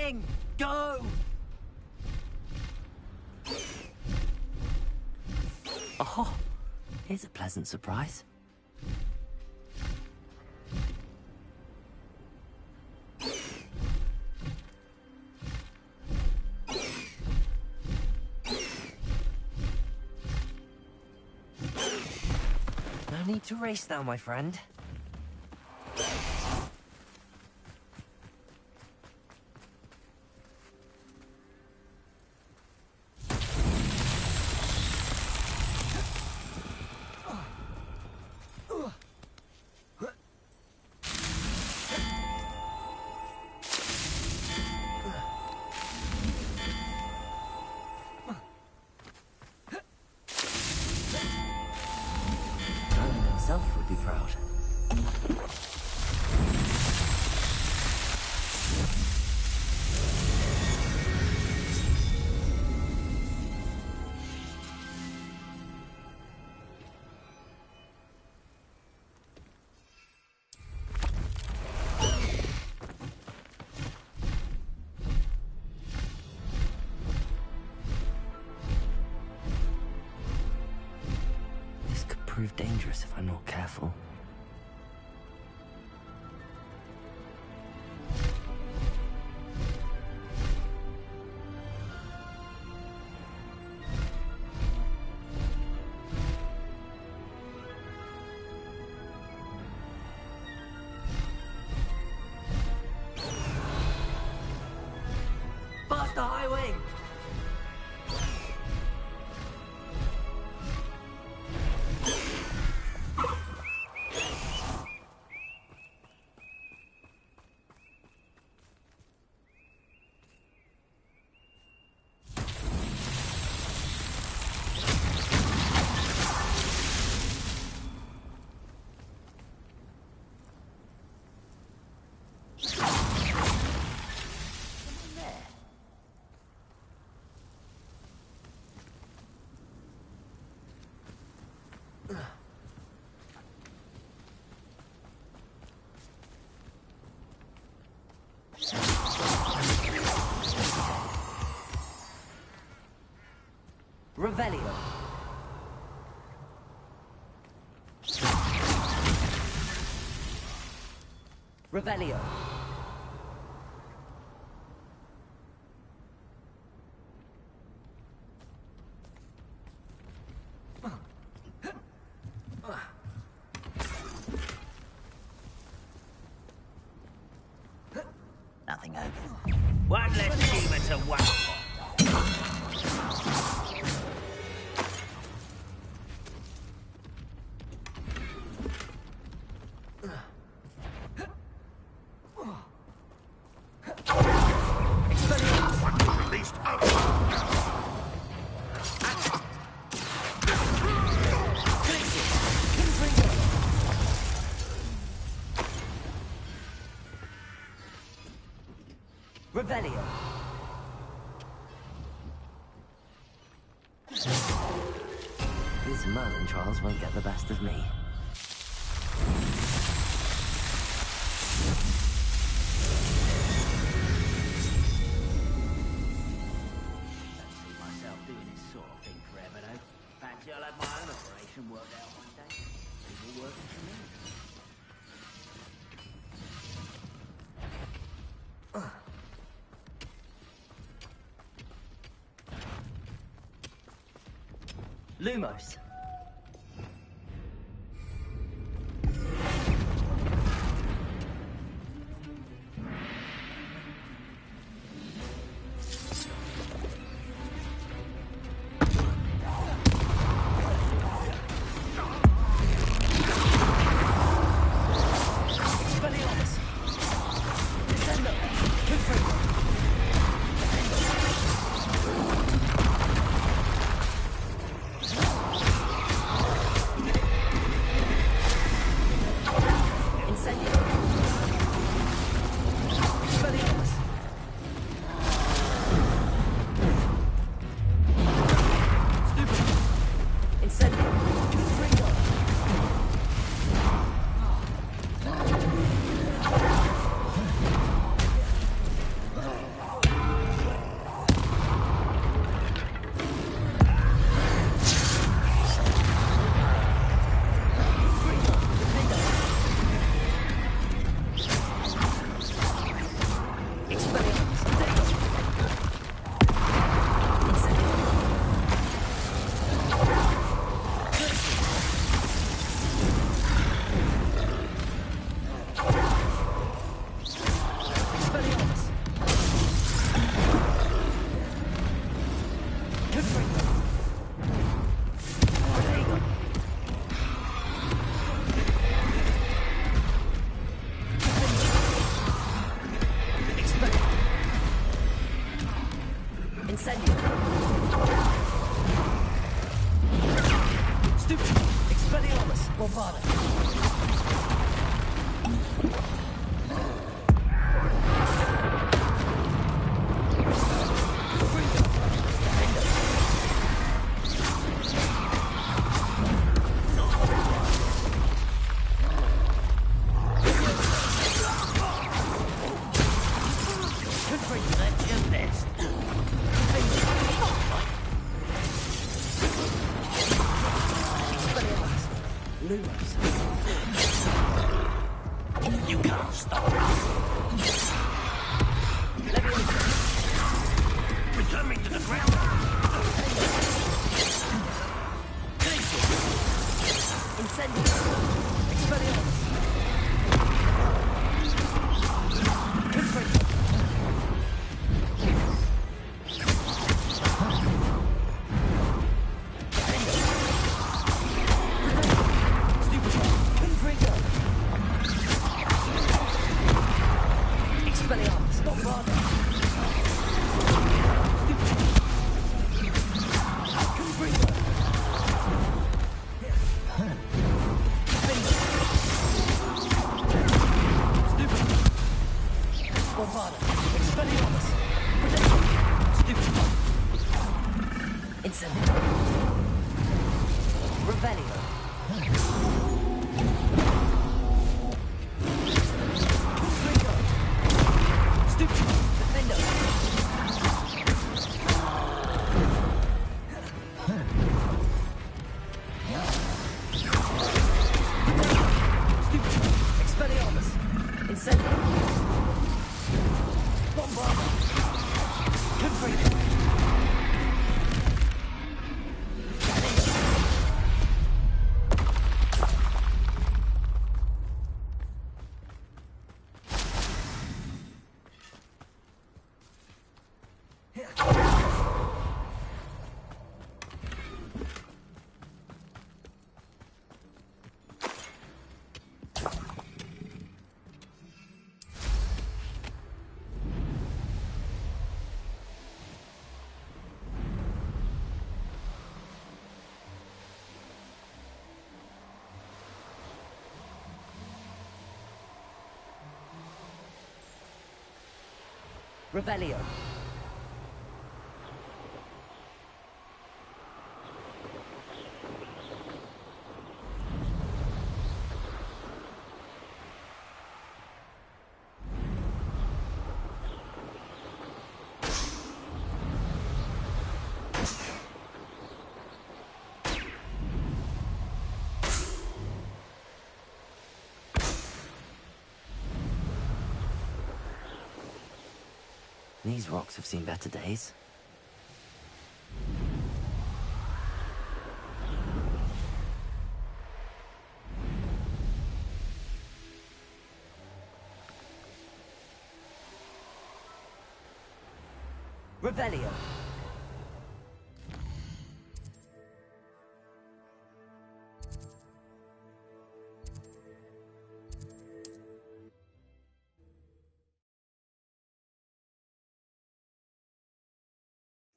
Wing! Go! Oh, here's a pleasant surprise. No need to race now, my friend. Would be proud. This could prove dangerous if I'm not careful. Faster, High Wing! Revelio. Revelio. Nothing open. One less demon to one. Revelio. These Merlin trials won't get the best of me. Don't see myself doing this sort of thing forever, though. Fancy I'll have my own operation worked out one day. People working for me. Lumos. You can't stop us. Returning to the ground. Incendio. Expelliarmus. Confringo. Expelliarmus. Bombarda. Confringo. Bombarda. Expelliarmus. Protection. Stupid. Incendio. Revelio. Confringo. Stupid. Defendo. Stupid. Expelliarmus. Incendio. Bombarda. Confringo. Revelio. These rocks have seen better days. Revelio.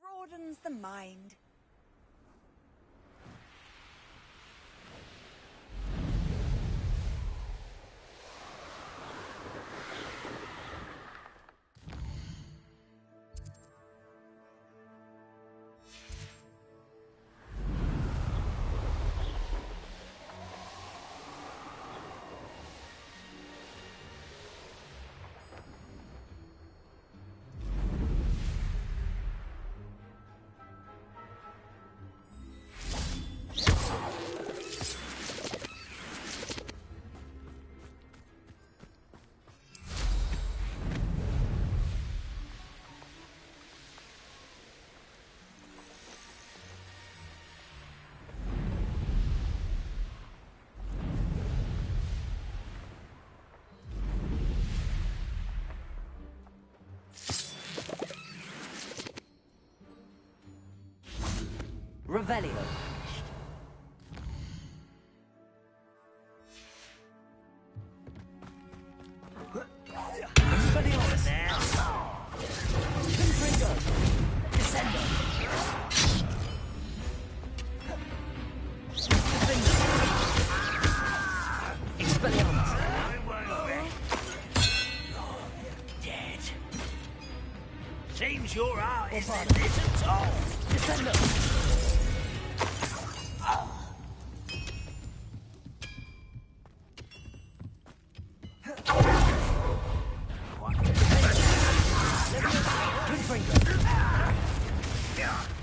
Broadens the mind. Revelio. Expelliarmus. Confringo. Descendo. Defendo. this at all. Descendo.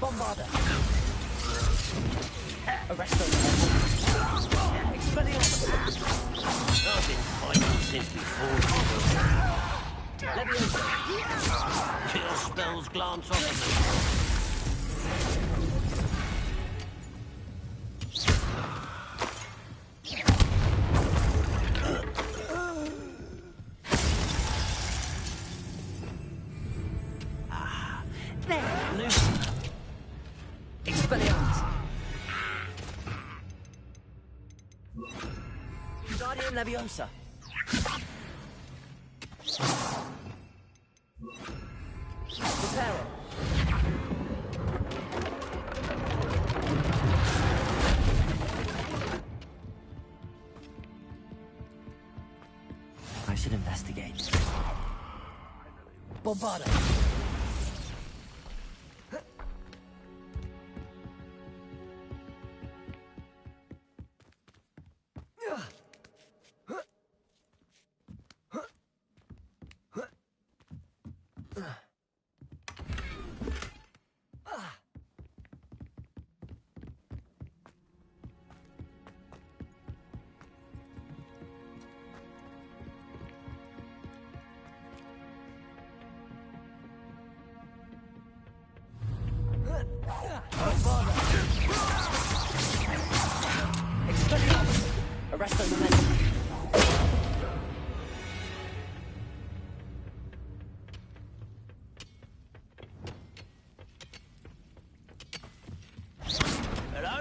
Bombarda. Arresto. Expelliarmus. I've been fighting since before. Leviosa. Kill spells glance off of me. There, loose. Expelliarmus. Guardian Leviosa. Reparo. I should investigate. Bombarda. Expelliarmus. Arresto momentum. Hello?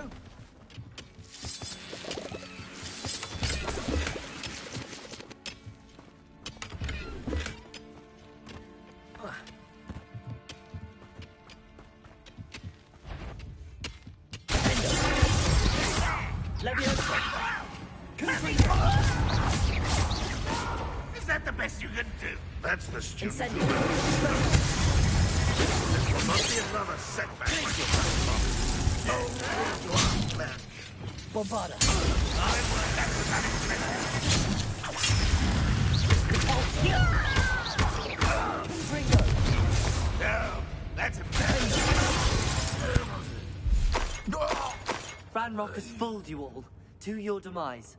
Leviosa. Is that the best you can do? That's the student. Incendio. This will not be another setback. Oh, you are glad. Bombarda. Ringo. No, that's embarrassing. Ranrock has fooled you all. To your demise.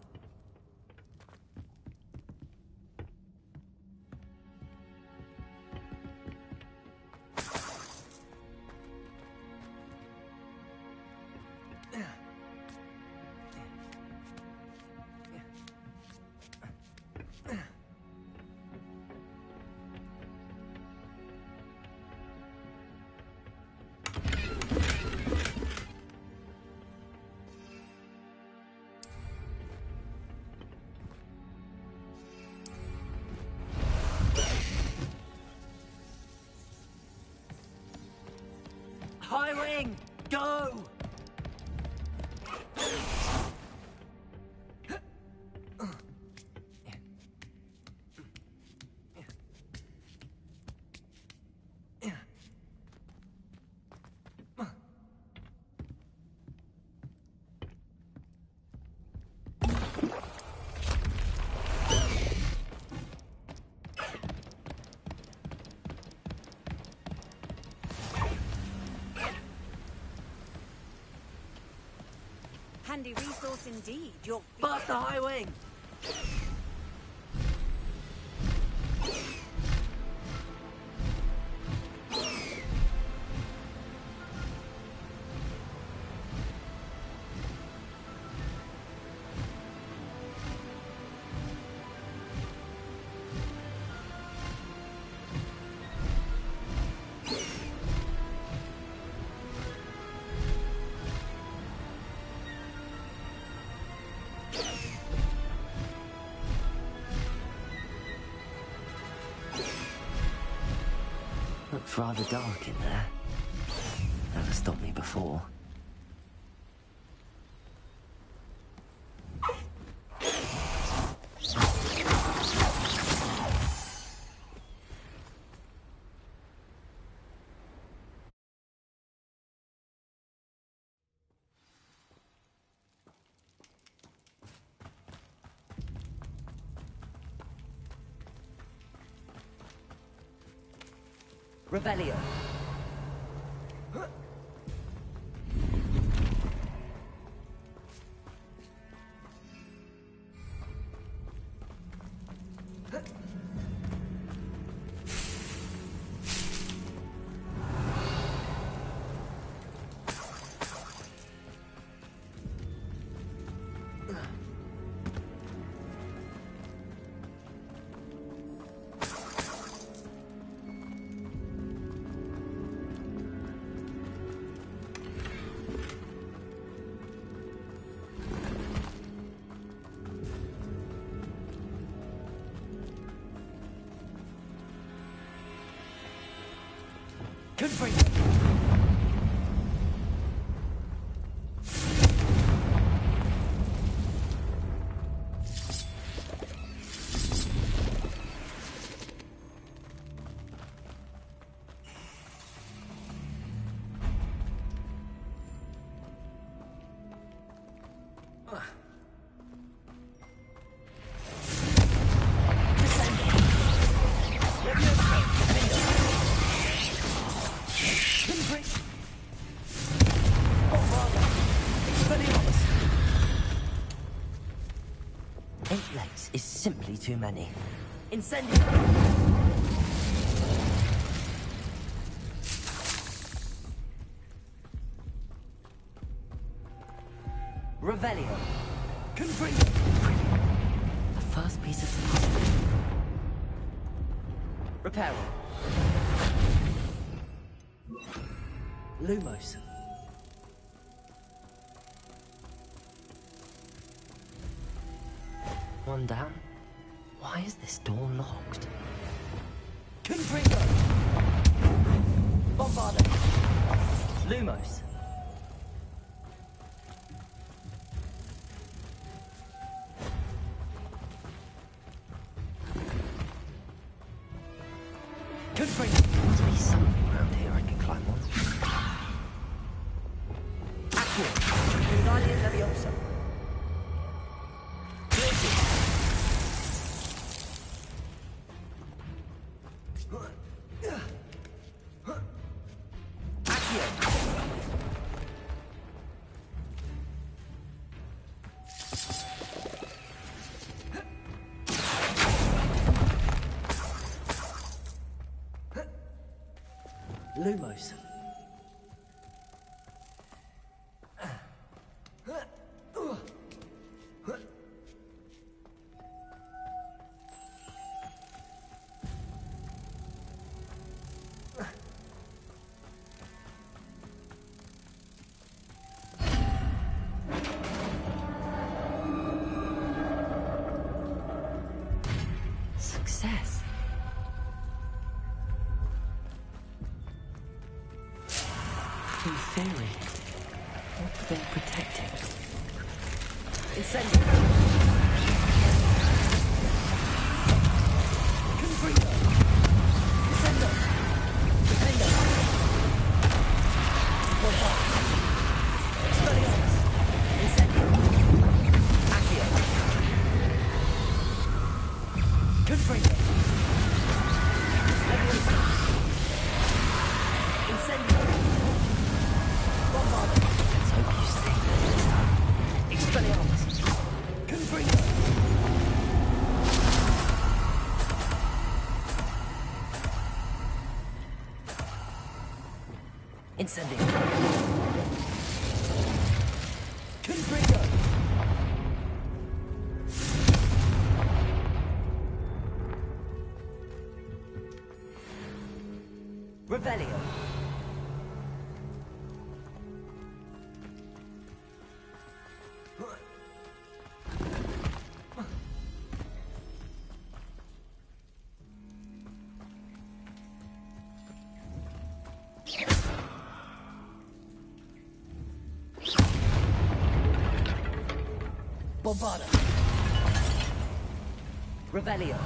High wing! Go! Handy resource indeed. Your Faster, high wing! Looks rather dark in there. Never stopped me before. Revelio. Confringo. Is simply too many. Incendio. Revelio. Confringo. The first piece of the puzzle. Reparo. Lumos. One down. Why is this door locked? Confringo. Bombardo. Lumos. Confringo. Must be something around here I can climb on. Accio. Guardian Leviosa. Lumos. Success. In theory, what are they protecting? Incendio. Confringo. Incendio. Defendo. Bombardo. Expelliarmus. Incendio. Accio. Confringo. Leviosa. Incendio. Bombardo. Let's hope you stay there this time. Expelliarmus. Confringo. Incendio. Confringo. Revelio. Bombardo. Revelio.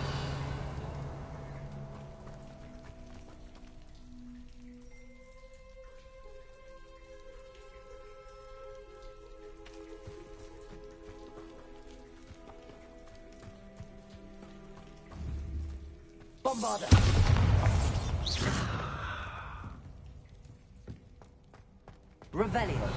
Bombardo. Revelio.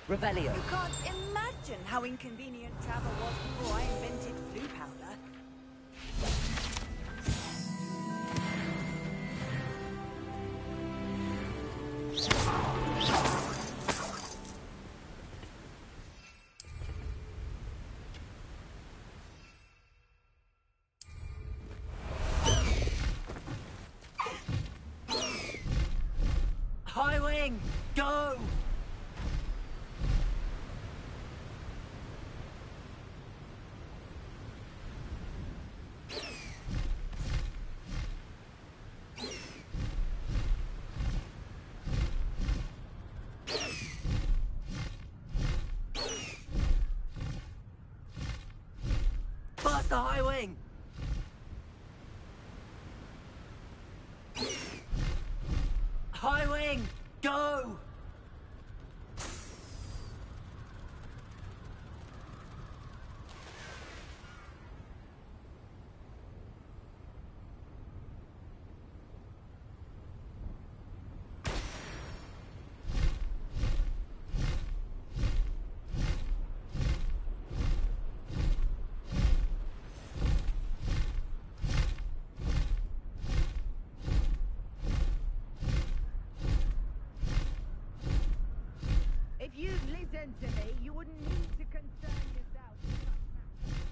Revelio. You can't imagine how inconvenient travel was before I invented flu powder. High wing, go! Past the high wing! High wing, go! If you'd listened to me, you wouldn't need to concern yourself with such matters.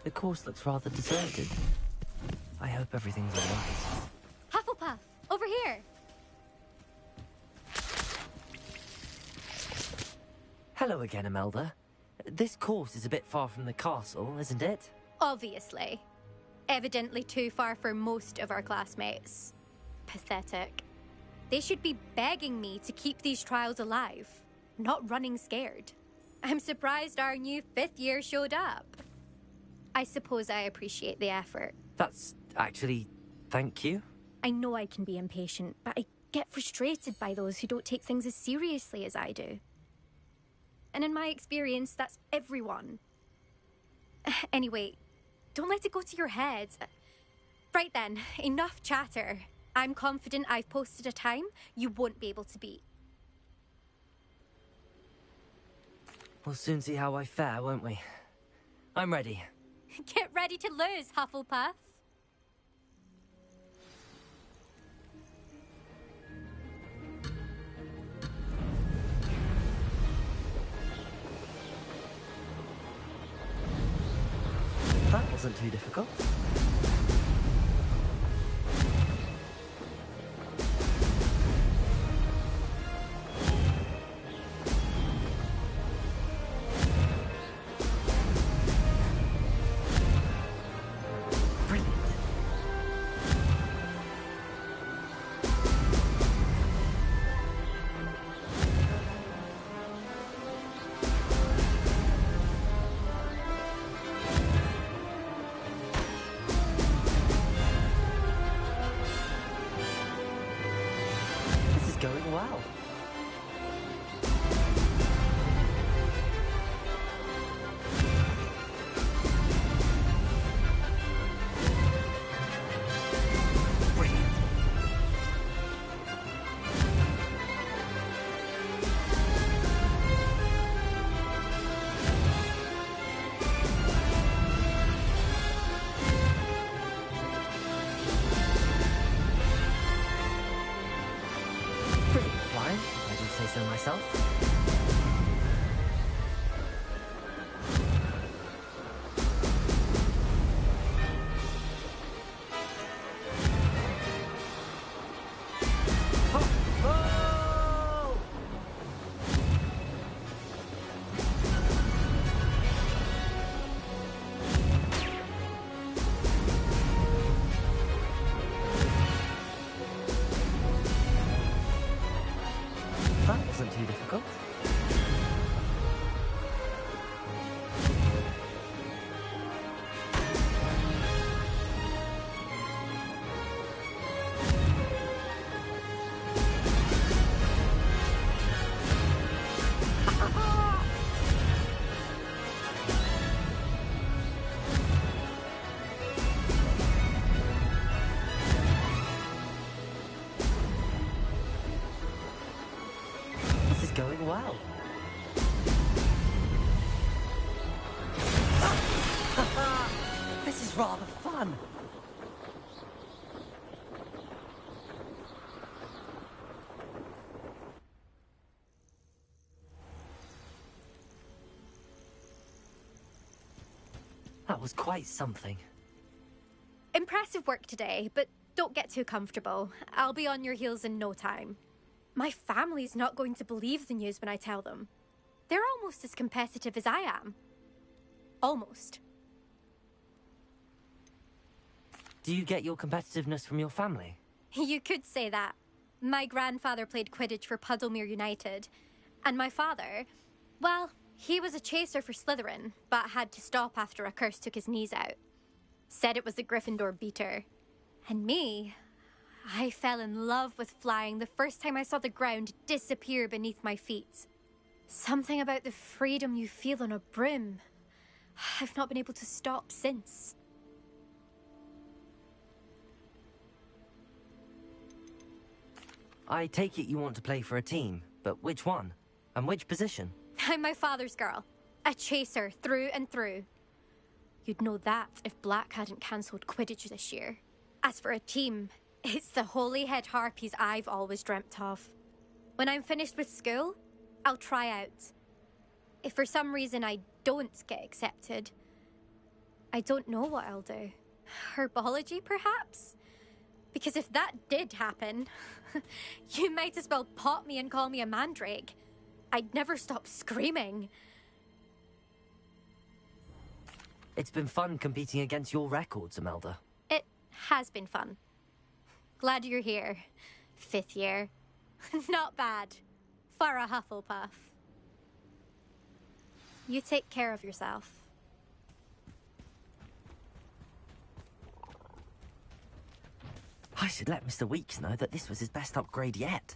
The course looks rather deserted. I hope everything's alright. Hufflepuff, over here. Hello again, Imelda. This course is a bit far from the castle, isn't it? Obviously. Evidently too far for most of our classmates. Pathetic. They should be begging me to keep these trials alive, not running scared. I'm surprised our new 5th year showed up. I suppose I appreciate the effort. That's actually... thank you. I know I can be impatient, but I get frustrated by those who don't take things as seriously as I do. And in my experience, that's everyone. Anyway, don't let it go to your head. Right then, enough chatter. I'm confident I've posted a time you won't be able to beat. We'll soon see how I fare, won't we? I'm ready. Get ready to lose, Hufflepuff. That wasn't too difficult. Brilliant. This is going well. Brilliant. Brilliant flying, if I do say so myself. Oh! Oh! That wasn't too difficult. This is going well. This is rather fun. That was quite something. Impressive work today, but don't get too comfortable. I'll be on your heels in no time. My family's not going to believe the news when I tell them. They're almost as competitive as I am. Almost. Do you get your competitiveness from your family? You could say that. My grandfather played Quidditch for Puddlemere United. And my father, well, he was a chaser for Slytherin, but had to stop after a curse took his knees out. Said it was the Gryffindor beater. And me, I fell in love with flying the first time I saw the ground disappear beneath my feet. Something about the freedom you feel on a broom. I've not been able to stop since. I take it you want to play for a team, but which one? And which position? I'm my father's girl. A chaser through and through. You'd know that if Black hadn't cancelled Quidditch this year. As for a team, it's the Holyhead Harpies I've always dreamt of. When I'm finished with school, I'll try out. If for some reason I don't get accepted, I don't know what I'll do. Herbology, perhaps? Because if that did happen, you might as well pot me and call me a mandrake. I'd never stop screaming. It's been fun competing against your records, Imelda. It has been fun. Glad you're here. 5th year. Not bad. For a Hufflepuff. You take care of yourself. I should let Mr. Weeks know that this was his best upgrade yet.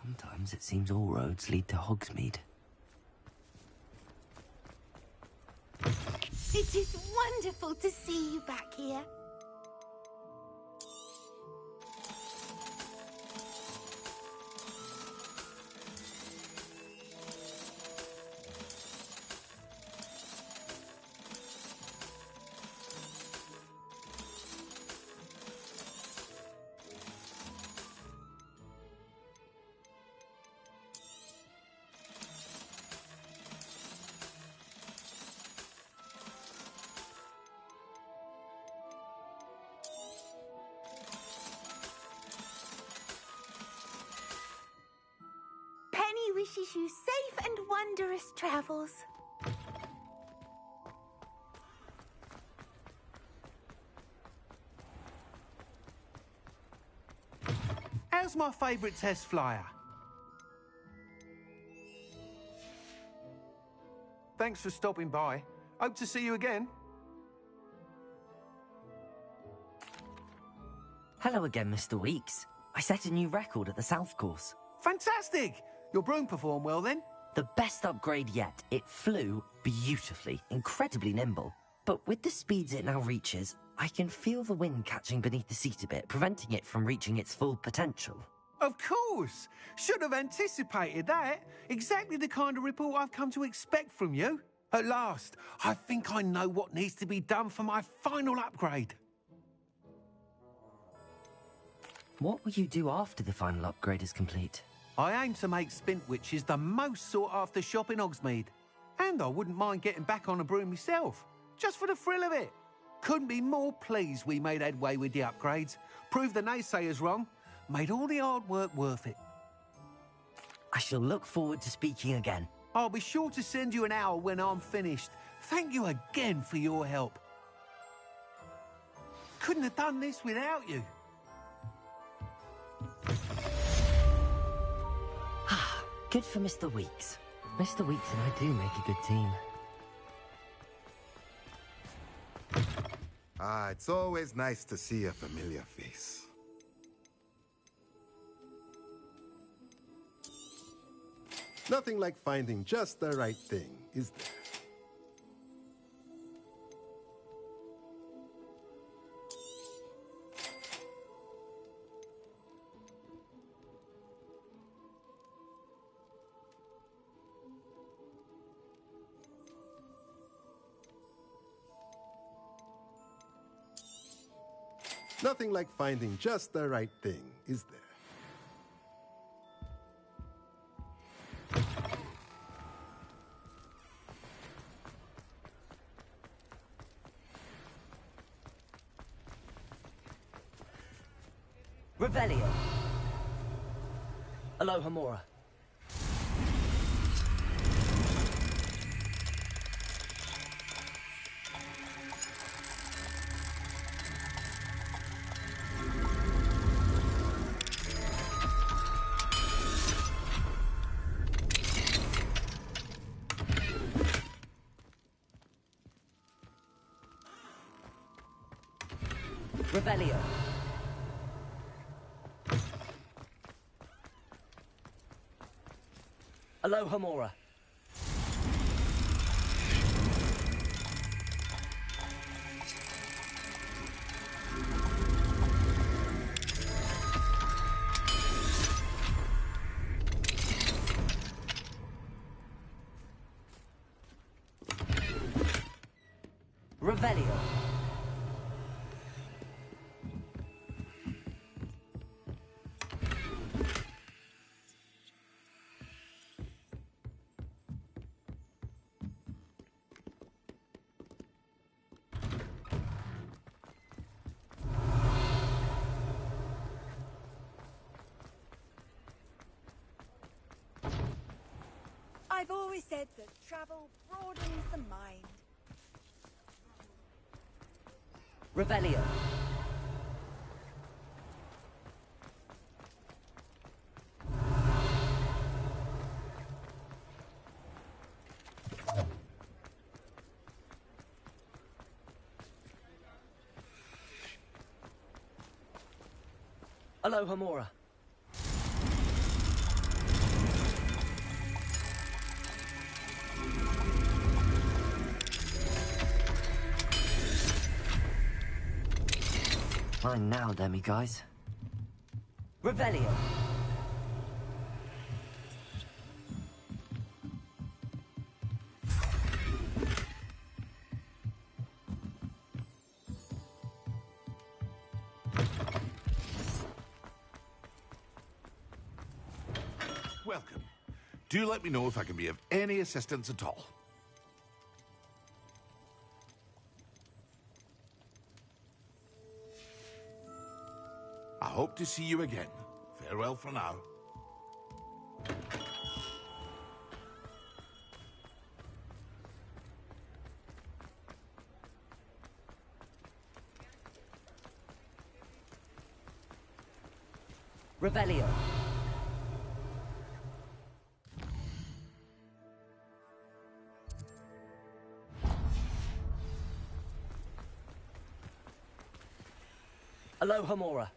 Sometimes it seems all roads lead to Hogsmeade. It is wonderful to see you back here. Wishes you safe and wondrous travels. How's my favourite test flyer? Thanks for stopping by. Hope to see you again. Hello again, Mr. Weeks. I set a new record at the South Course. Fantastic! Your broom performed well then? The best upgrade yet. It flew beautifully, incredibly nimble. But with the speeds it now reaches, I can feel the wind catching beneath the seat a bit, preventing it from reaching its full potential. Of course! Should have anticipated that. Exactly the kind of report I've come to expect from you. At last, I think I know what needs to be done for my final upgrade. What will you do after the final upgrade is complete? I aim to make Spintwitches the most sought-after shop in Hogsmeade. And I wouldn't mind getting back on a broom myself, just for the thrill of it. Couldn't be more pleased we made headway with the upgrades, proved the naysayers wrong, made all the hard work worth it. I shall look forward to speaking again. I'll be sure to send you an owl when I'm finished. Thank you again for your help. Couldn't have done this without you. Good for Mr. Weeks. Mr. Weeks and I do make a good team. Ah, it's always nice to see a familiar face. Nothing like finding just the right thing, is there? Nothing like finding just the right thing, is there? Revelio. Aloha Mora. Revelio. Aloha Mora. Revelio. I've always said that travel broadens the mind. Revelio. Alohomora. Mine now, Demi guys. Revelio. Welcome. Do let me know if I can be of any assistance at all. I hope to see you again. Farewell for now. Revelio. Alohomora.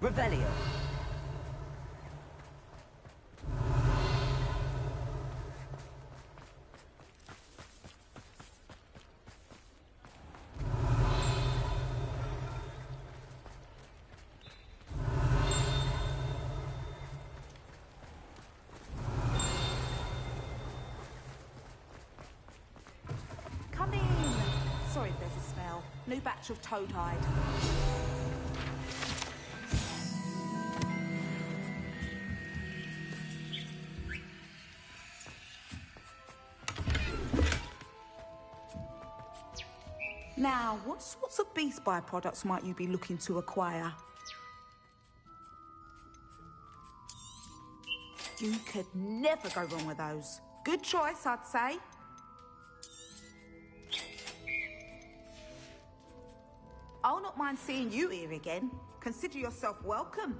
Revelio. Come in. Sorry if there's a smell. New batch of toad hide. Now, what sorts of beast byproducts might you be looking to acquire? You could never go wrong with those. Good choice, I'd say. I'll not mind seeing you here again. Consider yourself welcome.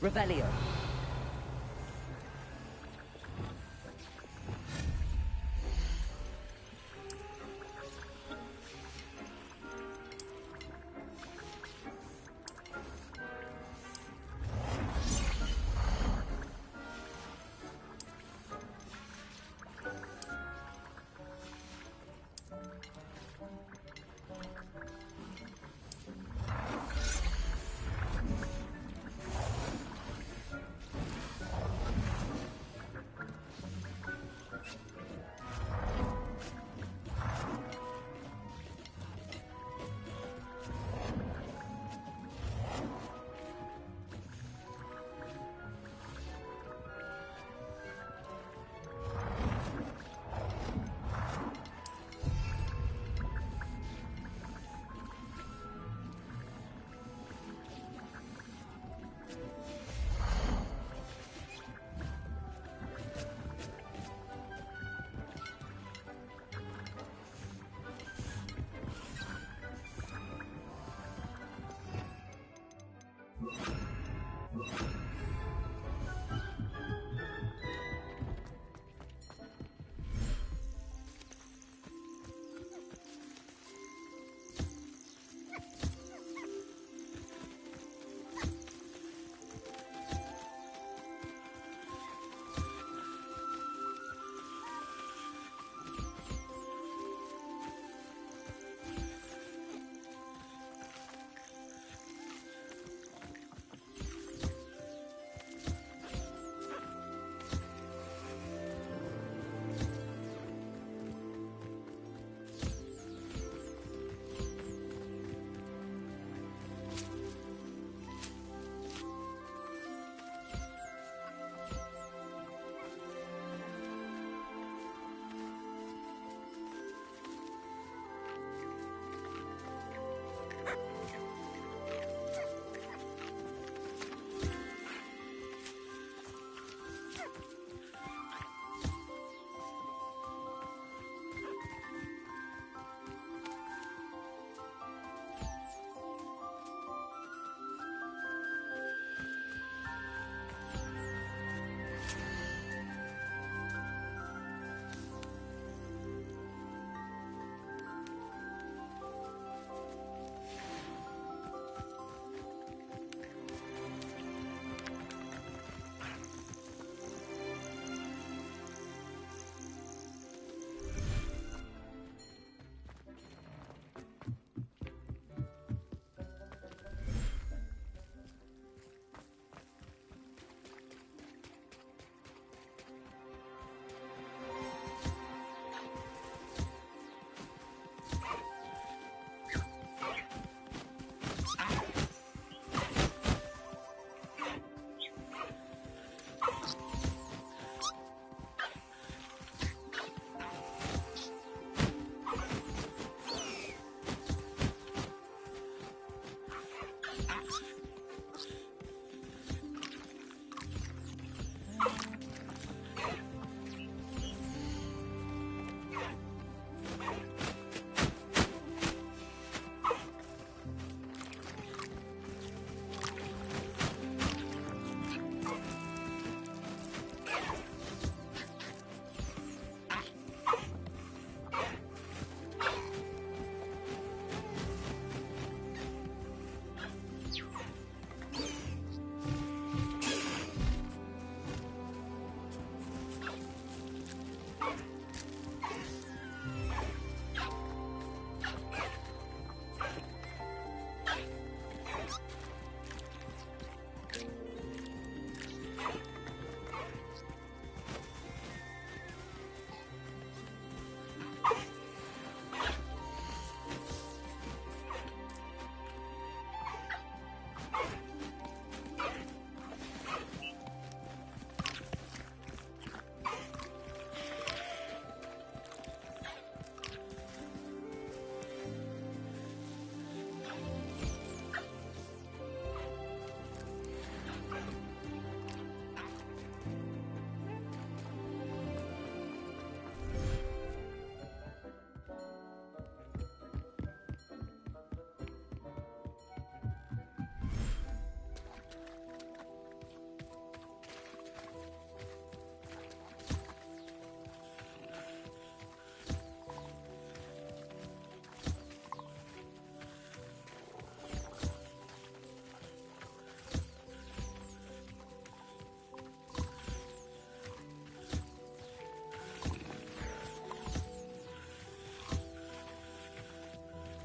Revelio.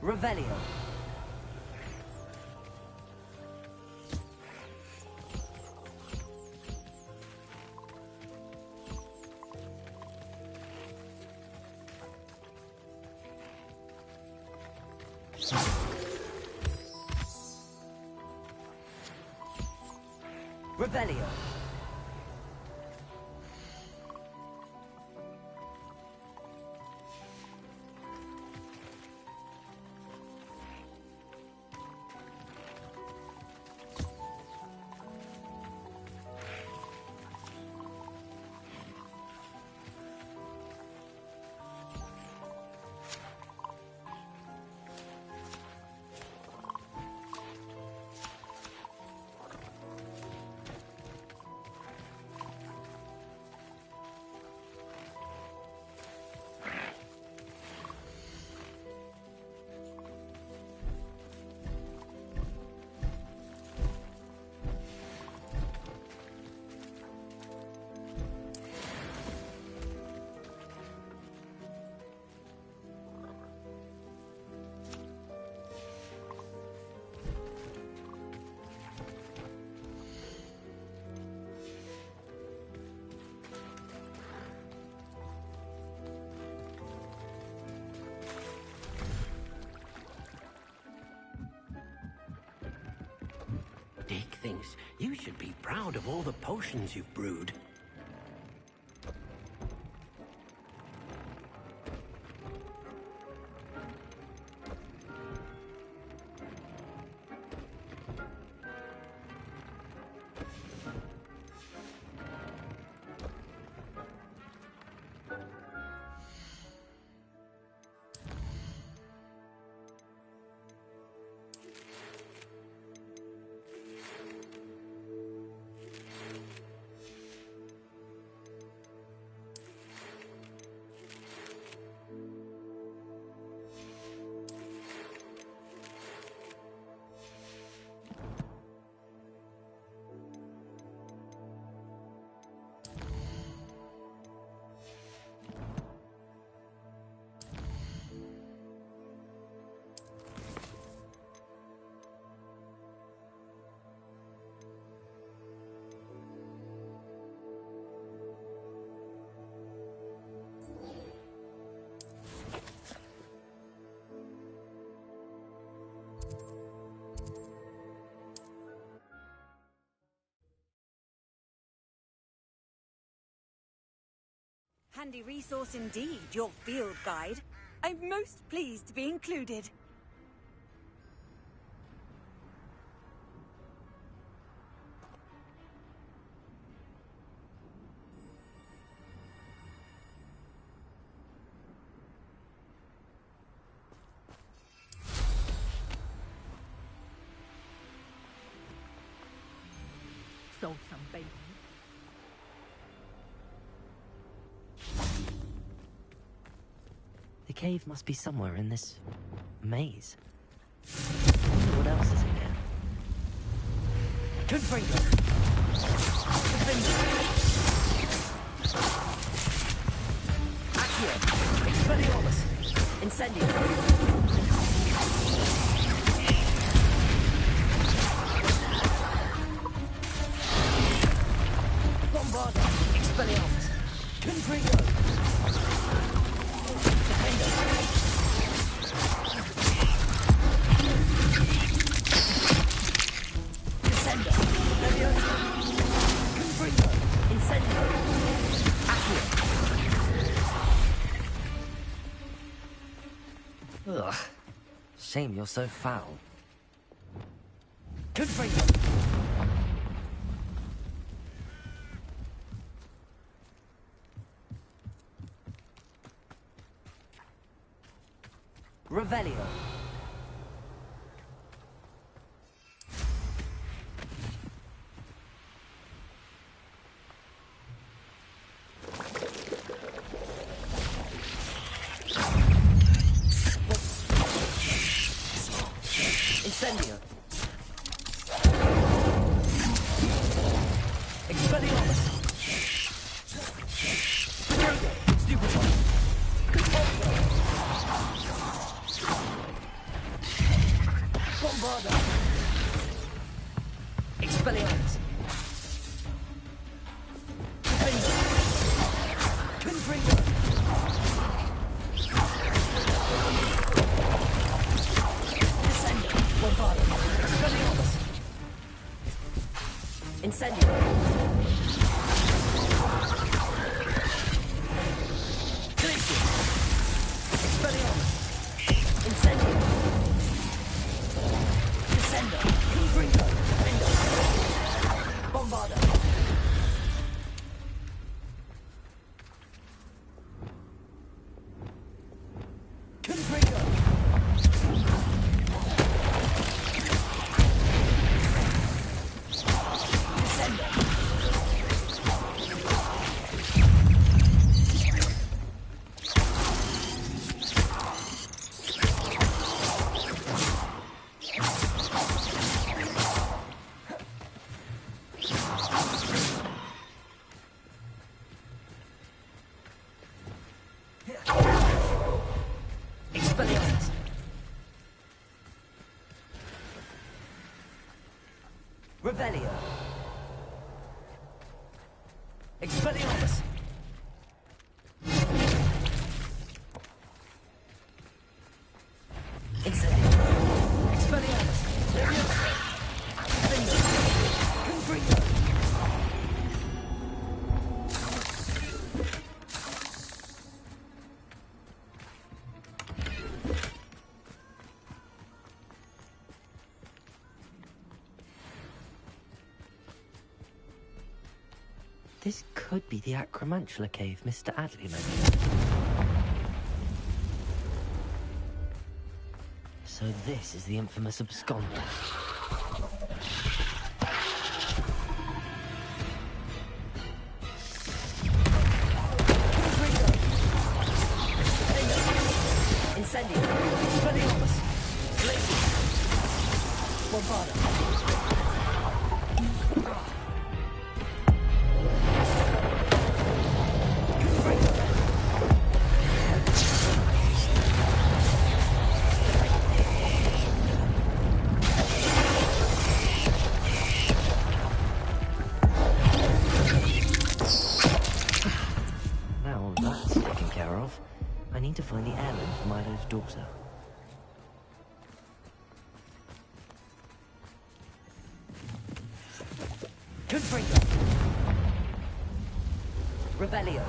Revelio. Revelio. Dick thinks you should be proud of all the potions you've brewed. Handy resource indeed, your field guide. I'm most pleased to be included. Sold some bacon. The cave must be somewhere in this maze. I wonder what else is in here? Confringo. Accio. Expelliarmus. Incendio. Bombardo. Expelliarmus. Confringo. Ugh. Shame you're so foul. Confringo. Revelio. Incendio. Expelliarmus. Stupefy. Control. Confringo. Descendo. Bombardo. Expelliarmus. Incendio. Glacius. Expelliarmus. Incendio. Descendo. Confringo. Window. Bombardo. Confringo. Descendo. Expelliarmus. Revelio. Expelliarmus. Incendio. Expelliarmus. Leviosa. Bingo. Confringo. This could be the Acromantula cave Mr. Adley mentioned. So this is the infamous absconder. Incendio. Expelliarmus. Glacius. Bombardo. Now that's taken care of, I need to find the heirloom for Milo's daughter. Confringo. Revelio.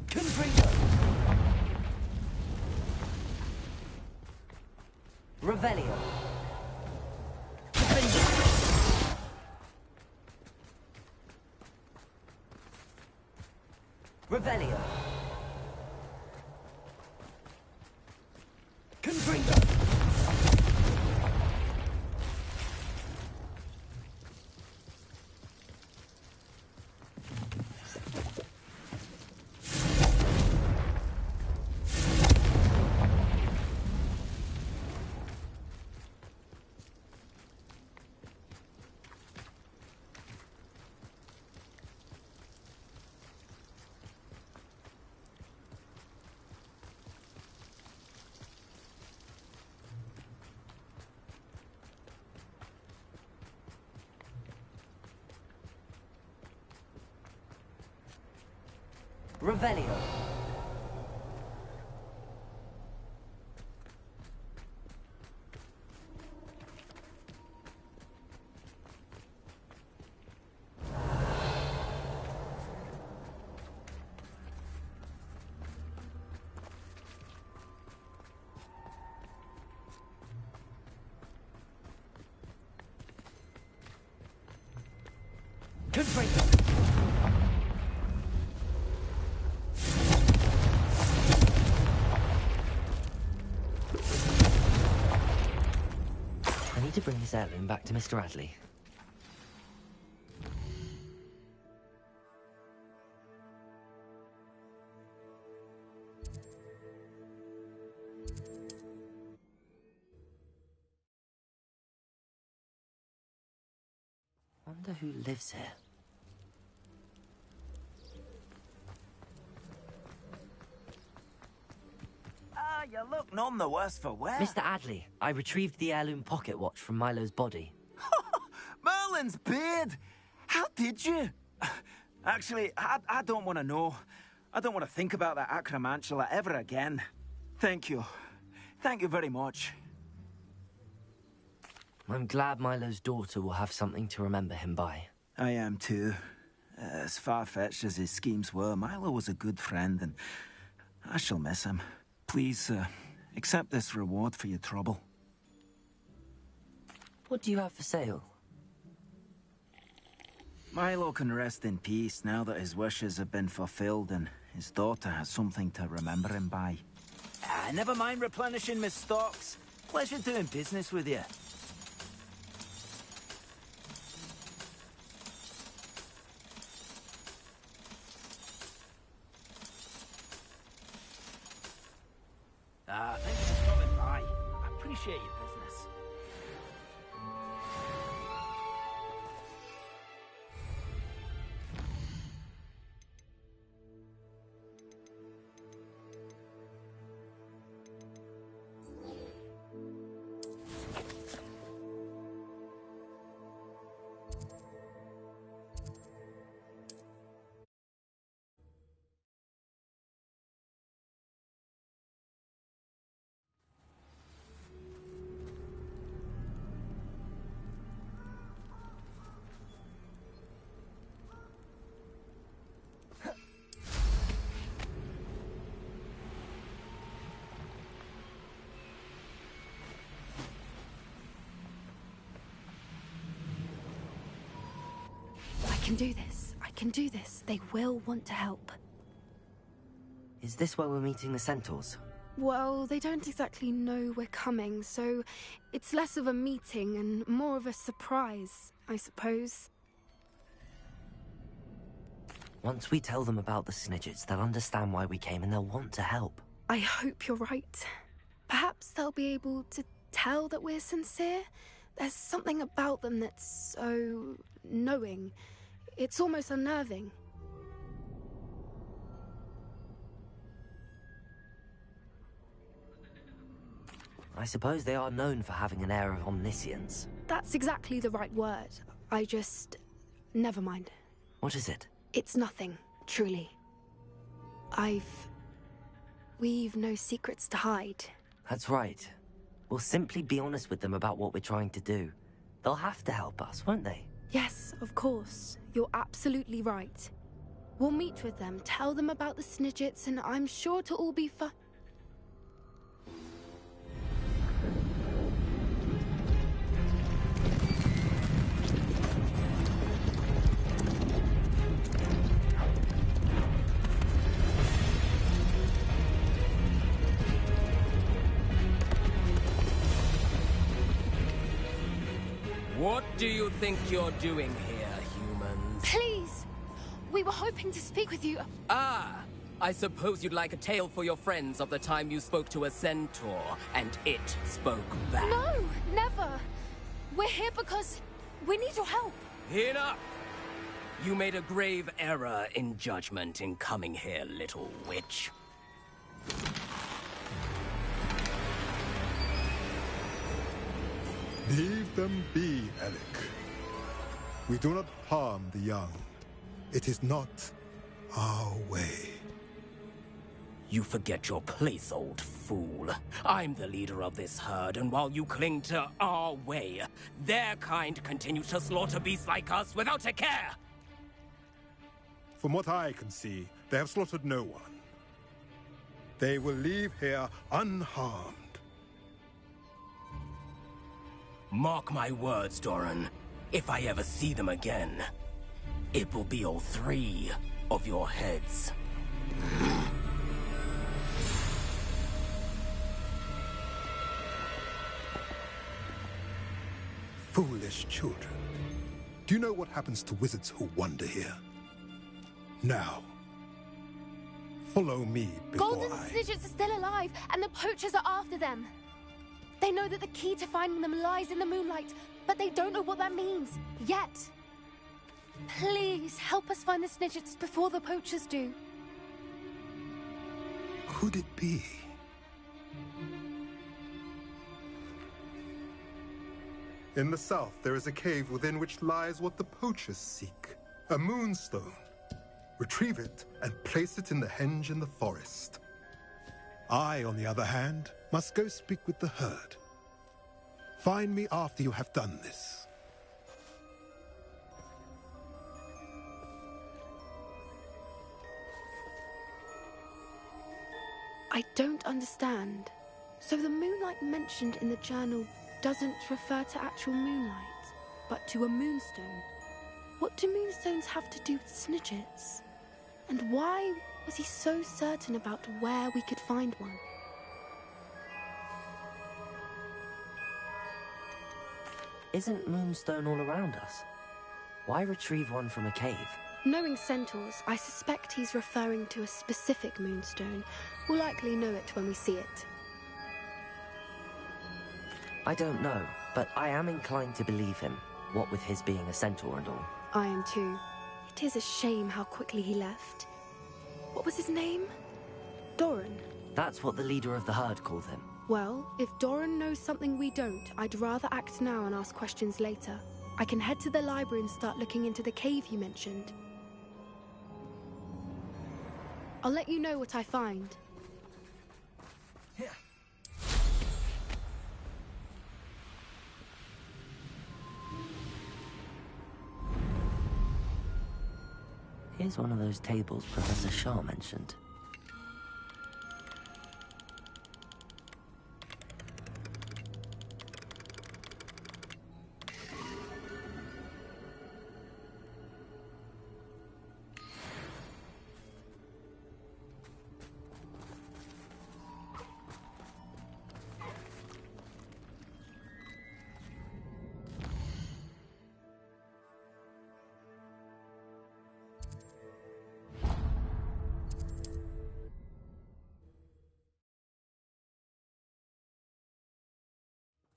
Confringo. Revelio. Confringo. Revelio. Confringo. Revelio. Confringo. I need to bring this heirloom back to Mr. Adley. wonder who lives here. Ah, you look none the worse for wear. Mr. Adley, I retrieved the heirloom pocket watch from Milo's body. Merlin's beard! How did you? Actually, I don't want to know. I don't want to think about that acromantula ever again. Thank you. Thank you very much. I'm glad Milo's daughter will have something to remember him by. I am too. As far-fetched as his schemes were, Milo was a good friend, and I shall miss him. Please, accept this reward for your trouble. What do you have for sale? Milo can rest in peace now that his wishes have been fulfilled and his daughter has something to remember him by. Never mind replenishing my stocks. Pleasure doing business with you. Thank you for stopping by. I appreciate your business. I can do this. I can do this. They will want to help. Is this where we're meeting the centaurs? Well, they don't exactly know we're coming, so it's less of a meeting and more of a surprise, I suppose. Once we tell them about the Snidgets, they'll understand why we came and they'll want to help. I hope you're right. Perhaps they'll be able to tell that we're sincere. There's something about them that's so knowing. It's almost unnerving. I suppose they are known for having an air of omniscience. That's exactly the right word. I just... never mind. What is it? It's nothing, truly. We've no secrets to hide. That's right. We'll simply be honest with them about what we're trying to do. They'll have to help us, won't they? Yes, of course. You're absolutely right. We'll meet with them, tell them about the Snidgets, and I'm sure it'll all be fun. What do you think you're doing here, humans? Please! We were hoping to speak with you. Ah! I suppose you'd like a tale for your friends of the time you spoke to a centaur, and it spoke back. No! Never! We're here because we need your help. Enough! You made a grave error in judgment in coming here, little witch. Leave them be, Alec. We do not harm the young. It is not our way. You forget your place, old fool. I'm the leader of this herd, and while you cling to our way, their kind continue to slaughter beasts like us without a care! From what I can see, they have slaughtered no one. They will leave here unharmed. Mark my words, Doran. If I ever see them again, it will be all 3 of your heads. Foolish children. Do you know what happens to wizards who wander here? Now, follow me before Golden Snidgets are still alive, and the poachers are after them. They know that the key to finding them lies in the moonlight, but they don't know what that means, yet. Please, help us find the Snidgets before the poachers do. Could it be? In the south, there is a cave within which lies what the poachers seek. A moonstone. Retrieve it and place it in the henge in the forest. I, on the other hand, must go speak with the herd. Find me after you have done this. I don't understand. So the moonlight mentioned in the journal doesn't refer to actual moonlight, but to a moonstone. What do moonstones have to do with Snidgets? And why was he so certain about where we could find one? Isn't moonstone all around us? Why retrieve one from a cave? Knowing centaurs, I suspect he's referring to a specific moonstone. We'll likely know it when we see it. I don't know, but I am inclined to believe him, what with his being a centaur and all. I am too. It is a shame how quickly he left. What was his name? Doran. That's what the leader of the herd called him. Well, if Doran knows something we don't, I'd rather act now and ask questions later. I can head to the library and start looking into the cave you mentioned. I'll let you know what I find. Here's one of those tables Professor Shah mentioned.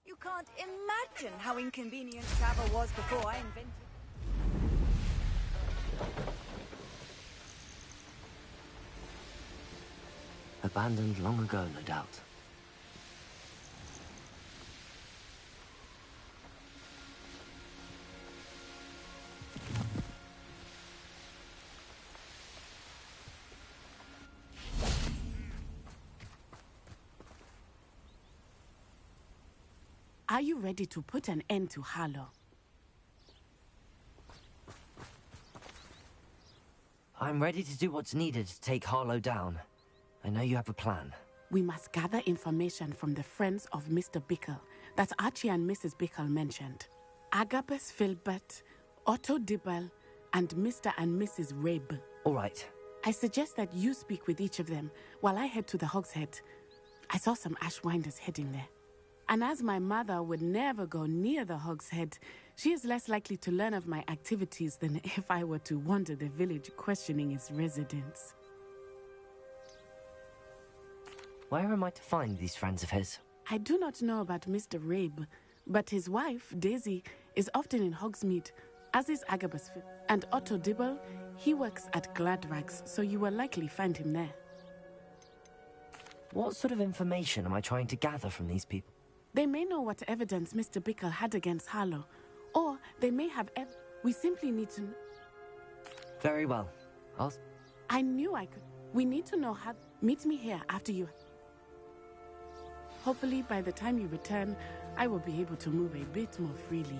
You can't imagine how inconvenient travel was before I invented... Abandoned long ago, no doubt. Are you ready to put an end to Harlow? I'm ready to do what's needed to take Harlow down. I know you have a plan. We must gather information from the friends of Mr. Bickle that Archie and Mrs. Bickle mentioned. Agabus Filbert, Otto Dibble, and Mr. and Mrs. Rabe. All right. I suggest that you speak with each of them while I head to the Hogshead. I saw some Ashwinders heading there. And as my mother would never go near the Hogshead, she is less likely to learn of my activities than if I were to wander the village questioning its residents. Where am I to find these friends of his? I do not know about Mr. Rabe, but his wife, Daisy, is often in Hogsmeade, as is Agabus. And Otto Dibble, he works at Gladrags, so you will likely find him there. What sort of information am I trying to gather from these people? They may know what evidence Mr. Bickle had against Harlow, or they may have we simply need to... Very well. I knew I could. We need to know how... Meet me here after you... Hopefully, by the time you return, I will be able to move a bit more freely.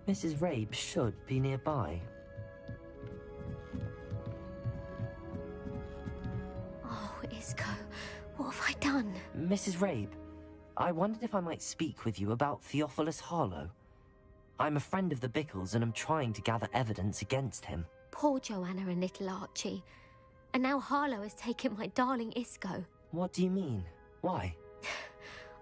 Mrs. Rabe should be nearby. Oh, Isco, what have I done? Mrs. Rabe, I wondered if I might speak with you about Theophilus Harlow. I'm a friend of the Bickles and I'm trying to gather evidence against him. Poor Joanna and little Archie. And now Harlow has taken my darling Isco. What do you mean? Why?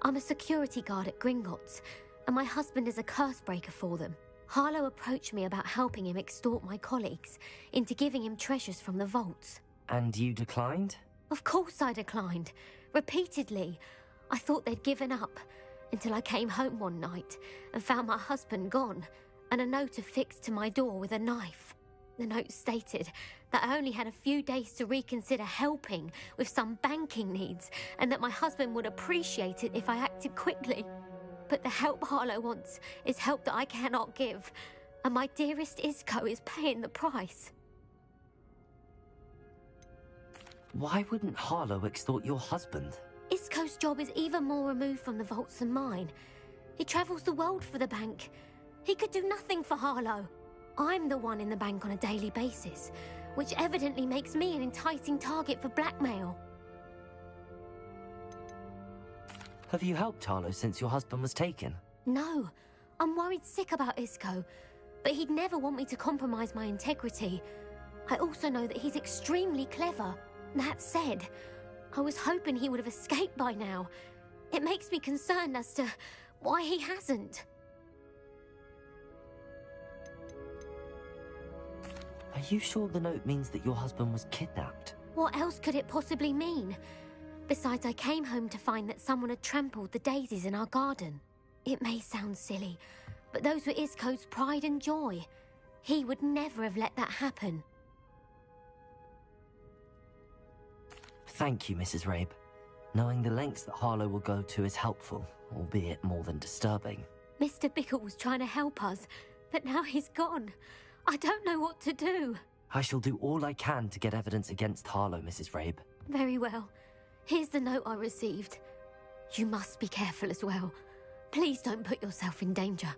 I'm a security guard at Gringotts, and my husband is a curse breaker for them. Harlow approached me about helping him extort my colleagues into giving him treasures from the vaults. And you declined? Of course I declined. Repeatedly. I thought they'd given up, until I came home one night and found my husband gone, and a note affixed to my door with a knife. The note stated that I only had a few days to reconsider helping with some banking needs, and that my husband would appreciate it if I acted quickly. But the help Harlow wants is help that I cannot give, and my dearest Isco is paying the price. Why wouldn't Harlow extort your husband? Isco's job is even more removed from the vaults than mine. He travels the world for the bank. He could do nothing for Harlow. I'm the one in the bank on a daily basis, which evidently makes me an enticing target for blackmail. Have you helped Harlow since your husband was taken? No, I'm worried sick about Isco, but he'd never want me to compromise my integrity. I also know that he's extremely clever. That said, I was hoping he would have escaped by now. It makes me concerned as to why he hasn't. Are you sure the note means that your husband was kidnapped? What else could it possibly mean? Besides, I came home to find that someone had trampled the daisies in our garden. It may sound silly, but those were Isco's pride and joy. He would never have let that happen. Thank you, Mrs. Rabe. Knowing the lengths that Harlow will go to is helpful, albeit more than disturbing. Mr. Bickle was trying to help us, but now he's gone. I don't know what to do. I shall do all I can to get evidence against Harlow, Mrs. Rabe. Very well. Here's the note I received. You must be careful as well. Please don't put yourself in danger.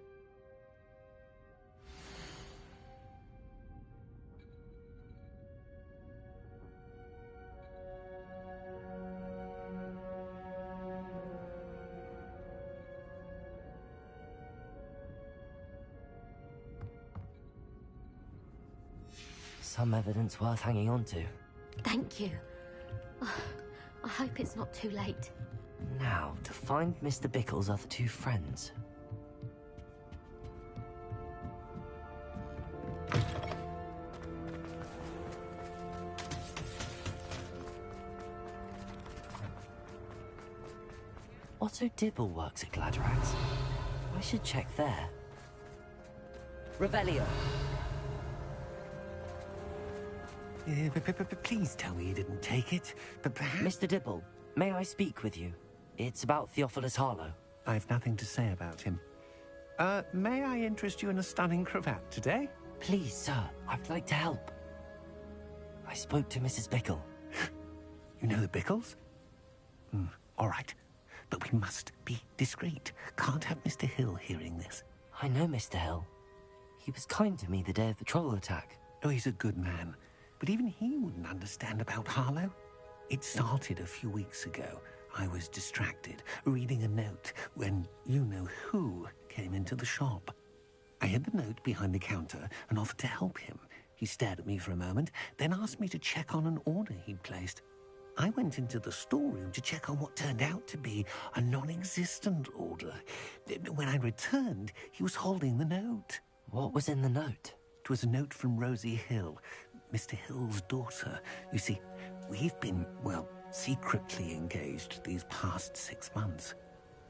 Some evidence worth hanging on to. Thank you. I hope it's not too late. Now, to find Mr. Bickle's other two friends. Otto Dibble works at Gladrax. I should check there. Revelio. Please tell me you didn't take it, but perhaps... Mr. Dibble, may I speak with you? It's about Theophilus Harlow. I've nothing to say about him. May I interest you in a stunning cravat today? Please, sir, I'd like to help. I spoke to Mrs. Bickle. You know the Bickles? All right, but we must be discreet. Can't have Mr. Hill hearing this. I know Mr. Hill. He was kind to me the day of the troll attack. Oh, he's a good man. But even he wouldn't understand about Harlow. It started a few weeks ago. I was distracted, reading a note, when you-know-who came into the shop. I hid the note behind the counter and offered to help him. He stared at me for a moment, then asked me to check on an order he'd placed. I went into the storeroom to check on what turned out to be a non-existent order. When I returned, he was holding the note. What was in the note? It was a note from Rosie Hill, Mr. Hill's daughter. You see, we've been, well, secretly engaged these past 6 months.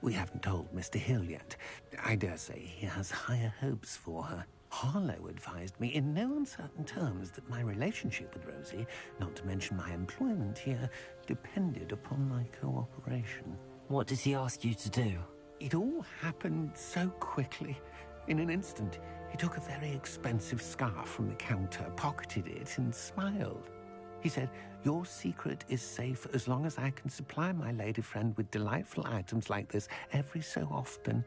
We haven't told Mr. Hill yet. I dare say he has higher hopes for her. Harlow advised me in no uncertain terms that my relationship with Rosie, not to mention my employment here, depended upon my cooperation. What did he ask you to do? It all happened so quickly. In an instant, he took a very expensive scarf from the counter, pocketed it, and smiled. He said, "Your secret is safe as long as I can supply my lady friend with delightful items like this every so often."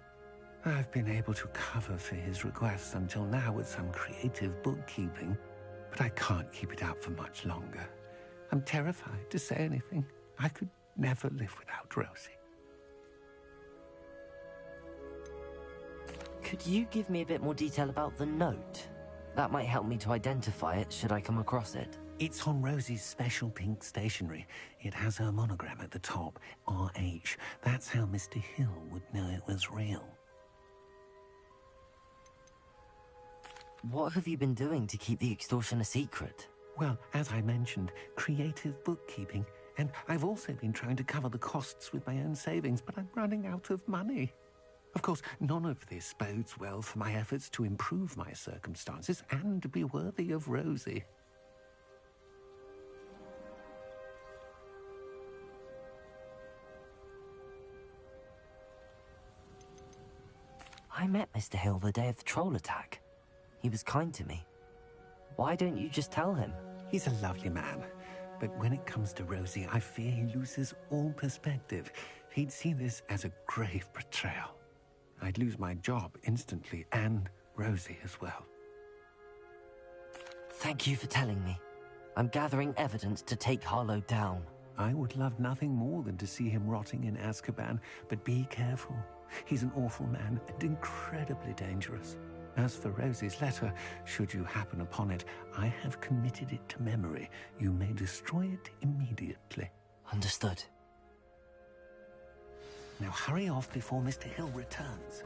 I've been able to cover for his requests until now with some creative bookkeeping, but I can't keep it up for much longer. I'm terrified to say anything. I could never live without Rosie. Could you give me a bit more detail about the note? That might help me to identify it should I come across it. It's on Rosie's special pink stationery. It has her monogram at the top, RH. That's how Mr. Hill would know it was real. What have you been doing to keep the extortion a secret? Well, as I mentioned, creative bookkeeping. And I've also been trying to cover the costs with my own savings, but I'm running out of money. Of course, none of this bodes well for my efforts to improve my circumstances and be worthy of Rosie. I met Mr. Hill the day of the troll attack. He was kind to me. Why don't you just tell him? He's a lovely man. But when it comes to Rosie, I fear he loses all perspective. He'd see this as a grave betrayal. I'd lose my job instantly, and Rosie as well. Thank you for telling me. I'm gathering evidence to take Harlow down. I would love nothing more than to see him rotting in Azkaban, but be careful. He's an awful man and incredibly dangerous. As for Rosie's letter, should you happen upon it, I have committed it to memory. You may destroy it immediately. Understood. Now hurry off before Mr. Hill returns.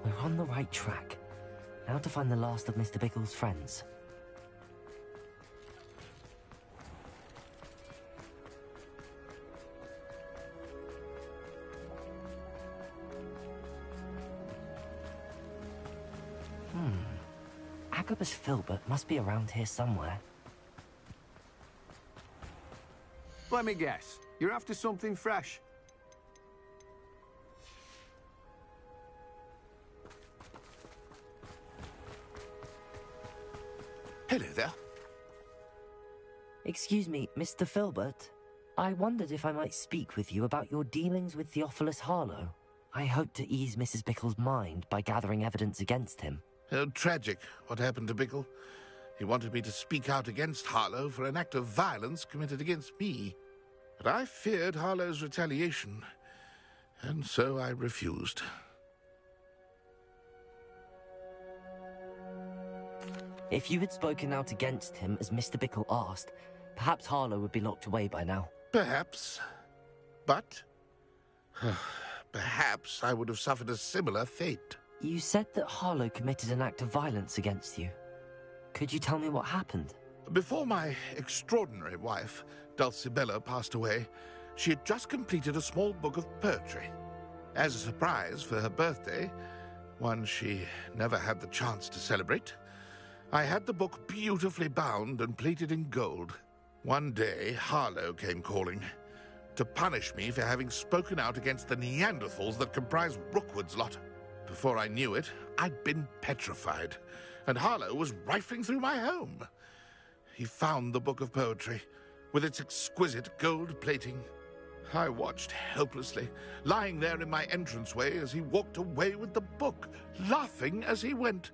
We're on the right track. Now to find the last of Mr. Bickle's friends. Agabus Filbert must be around here somewhere. Let me guess. You're after something fresh. Hello there. Excuse me, Mr. Filbert. I wondered if I might speak with you about your dealings with Theophilus Harlow. I hope to ease Mrs. Bickle's mind by gathering evidence against him. Tragic, what happened to Bickle. He wanted me to speak out against Harlow for an act of violence committed against me. But I feared Harlow's retaliation, and so I refused. If you had spoken out against him as Mr. Bickle asked, perhaps Harlow would be locked away by now. Perhaps. But perhaps I would have suffered a similar fate. You said that Harlow committed an act of violence against you. Could you tell me what happened? Before my extraordinary wife, Dulcibella, passed away, she had just completed a small book of poetry. As a surprise for her birthday, one she never had the chance to celebrate, I had the book beautifully bound and plated in gold. One day, Harlow came calling to punish me for having spoken out against the Neanderthals that comprise Rookwood's lot. Before I knew it, I'd been petrified, and Harlow was rifling through my home. He found the book of poetry, with its exquisite gold plating. I watched helplessly, lying there in my entranceway as he walked away with the book, laughing as he went.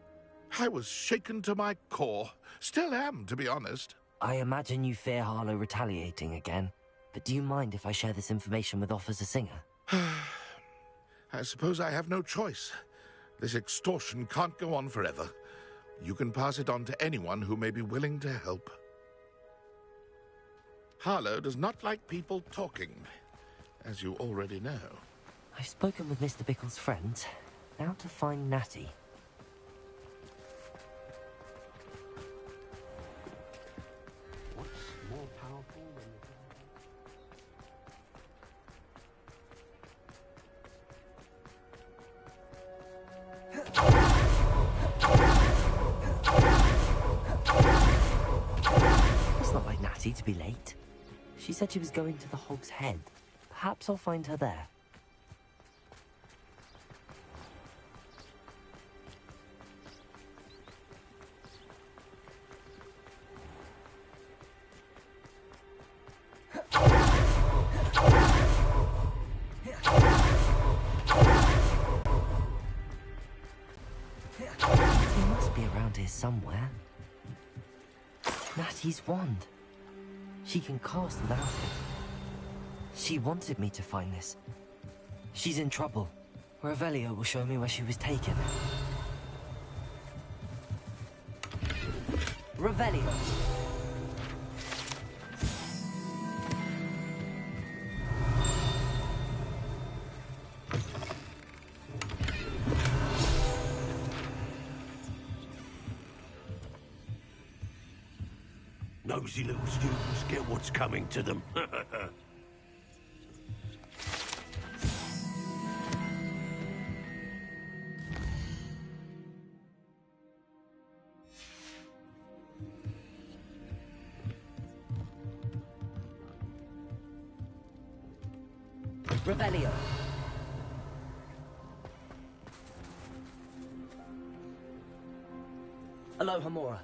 I was shaken to my core. Still am, to be honest. I imagine you fear Harlow retaliating again, but do you mind if I share this information with Officer Singer? I suppose I have no choice. This extortion can't go on forever. You can pass it on to anyone who may be willing to help. Harlow does not like people talking, as you already know. I've spoken with Mr. Bickle's friends. Now to find Natty. What's more powerful than It's not like Natty to be late. She said she was going to the Hog's Head. Perhaps I'll find her there. He must be around here somewhere. Natty's wand. She can cast without it. She wanted me to find this. She's in trouble. Revelio will show me where she was taken. Revelio. Nosy little students get what's coming to them. Revelio. Aloha Mora.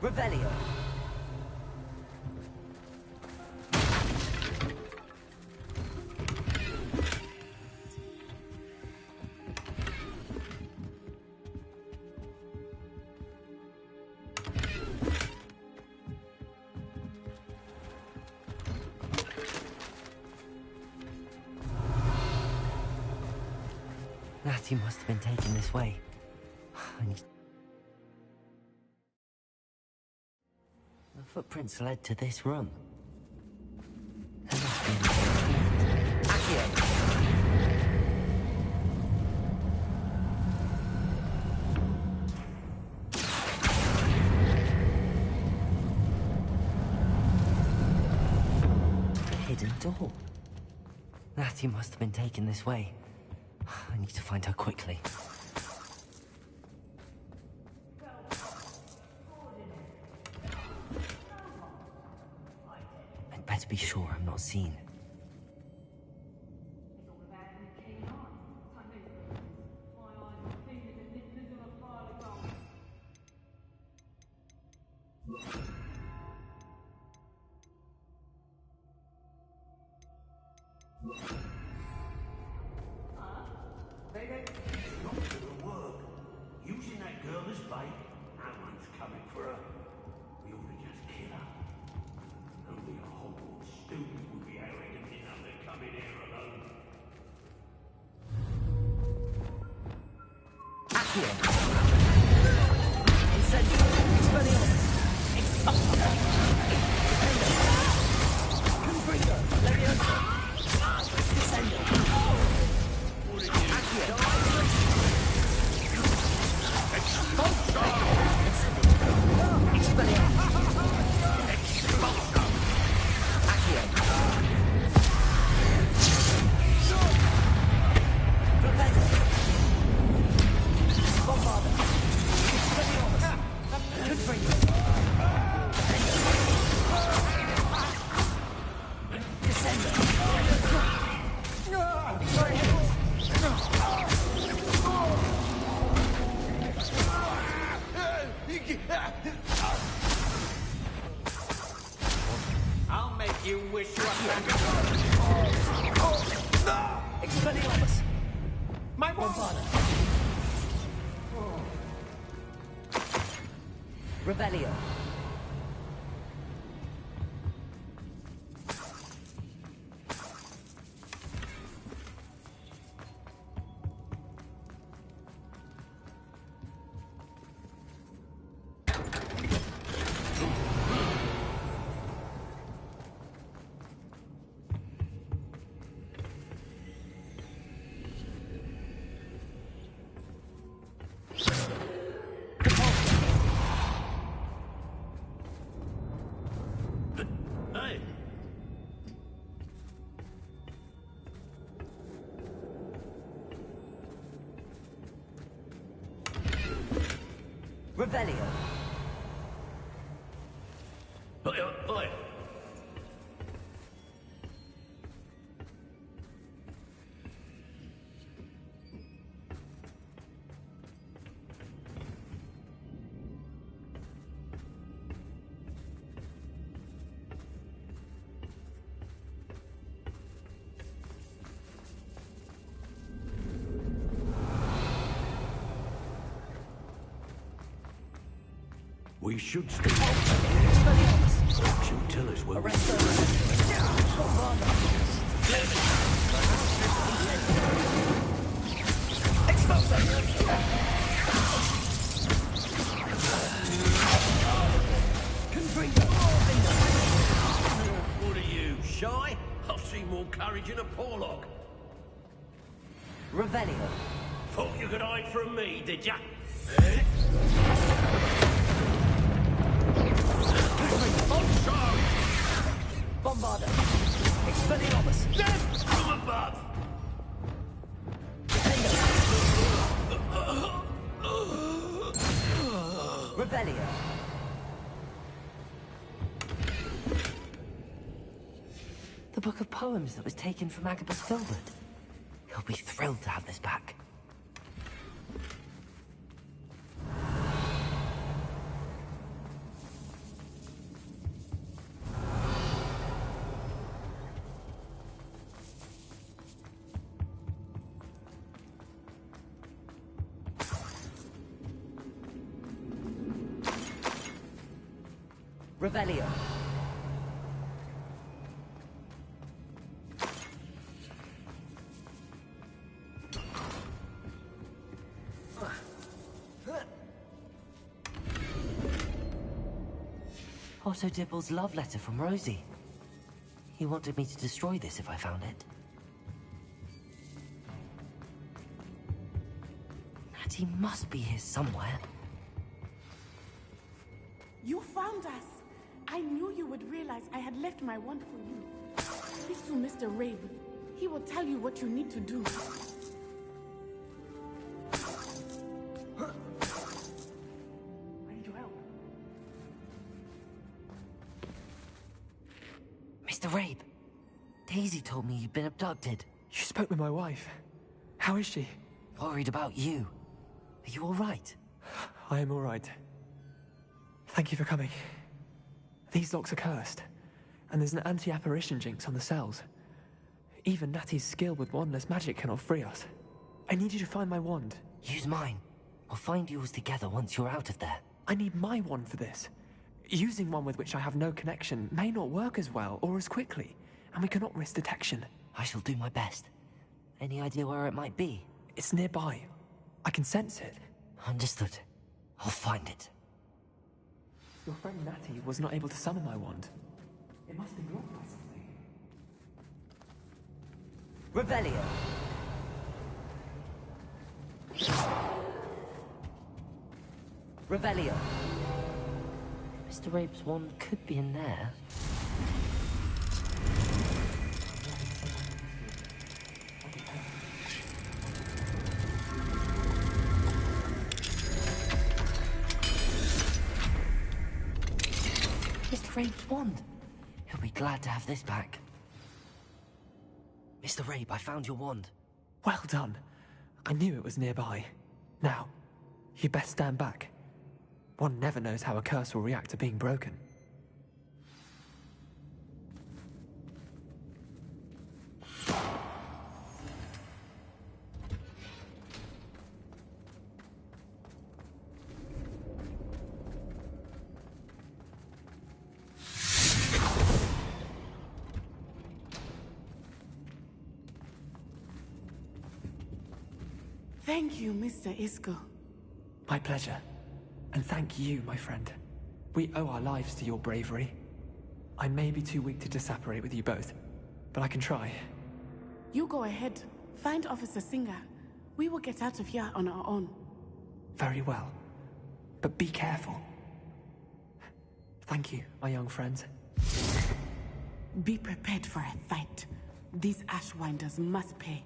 Revelio. Natty must have been taken this way. I need... The footprints led to this room. There must be an Accio! A hidden door. Natty must have been taken this way. I need to find her quickly. I'd better be sure I'm not seen. Not gonna work. Using that girl as bait, no one's coming for her. We ought to just kill her. Only a Hogwarts student would be arrogant enough to come in here alone. Accio. Incendio. Expelliarmus. Expulso. Confringo. Leviosa. Descendo. Accio. Expulso. Expelliarmus. Expulso. Accio. Prevento. Bombarda. Expelliarmus. Confringo. Descendo. Sorry, I'll make you wish you had Expelliarmus. my Bombarda. Revelio. Hey, Revelio. oi. We should stay. Should tell us where we What are you, shy? I've seen more courage in a Porlock. Revelio. Thought you could hide from me, did ya? Bombarda. Expelliarmus. Death from above! Revelio. The book of poems that was taken from Agabus Filbert. He'll be thrilled to have this back. Revelio. Otto Dibble's love letter from Rosie. He wanted me to destroy this if I found it. Natty must be here somewhere. You found us! I knew you would realize I had left my wand for you. Speak to Mr. Rabe. He will tell you what you need to do. I need your help. Mr. Rabe, Daisy told me you'd been abducted. You spoke with my wife. How is she? Worried about you. Are you all right? I am all right. Thank you for coming. These locks are cursed, and there's an anti-apparition jinx on the cells. Even Natty's skill with wandless magic cannot free us. I need you to find my wand. Use mine. We'll find yours together once you're out of there. I need my wand for this. Using one with which I have no connection may not work as well or as quickly, and we cannot risk detection. I shall do my best. Any idea where it might be? It's nearby. I can sense it. Understood. I'll find it. Your friend Natty was not able to summon my wand. It must be blocked by something. Revelio. Revelio. Mr. Rabe's wand could be in there. Mr. Rabe's wand. He'll be glad to have this back. Mr. Rabe, I found your wand. Well done. I knew it was nearby. Now, you best stand back. One never knows how a curse will react to being broken. Thank you, Mr. Isco. My pleasure. And thank you, my friend. We owe our lives to your bravery. I may be too weak to disapparate with you both, but I can try. You go ahead. Find Officer Singer. We will get out of here on our own. Very well. But be careful. Thank you, my young friends. Be prepared for a fight. These Ashwinders must pay.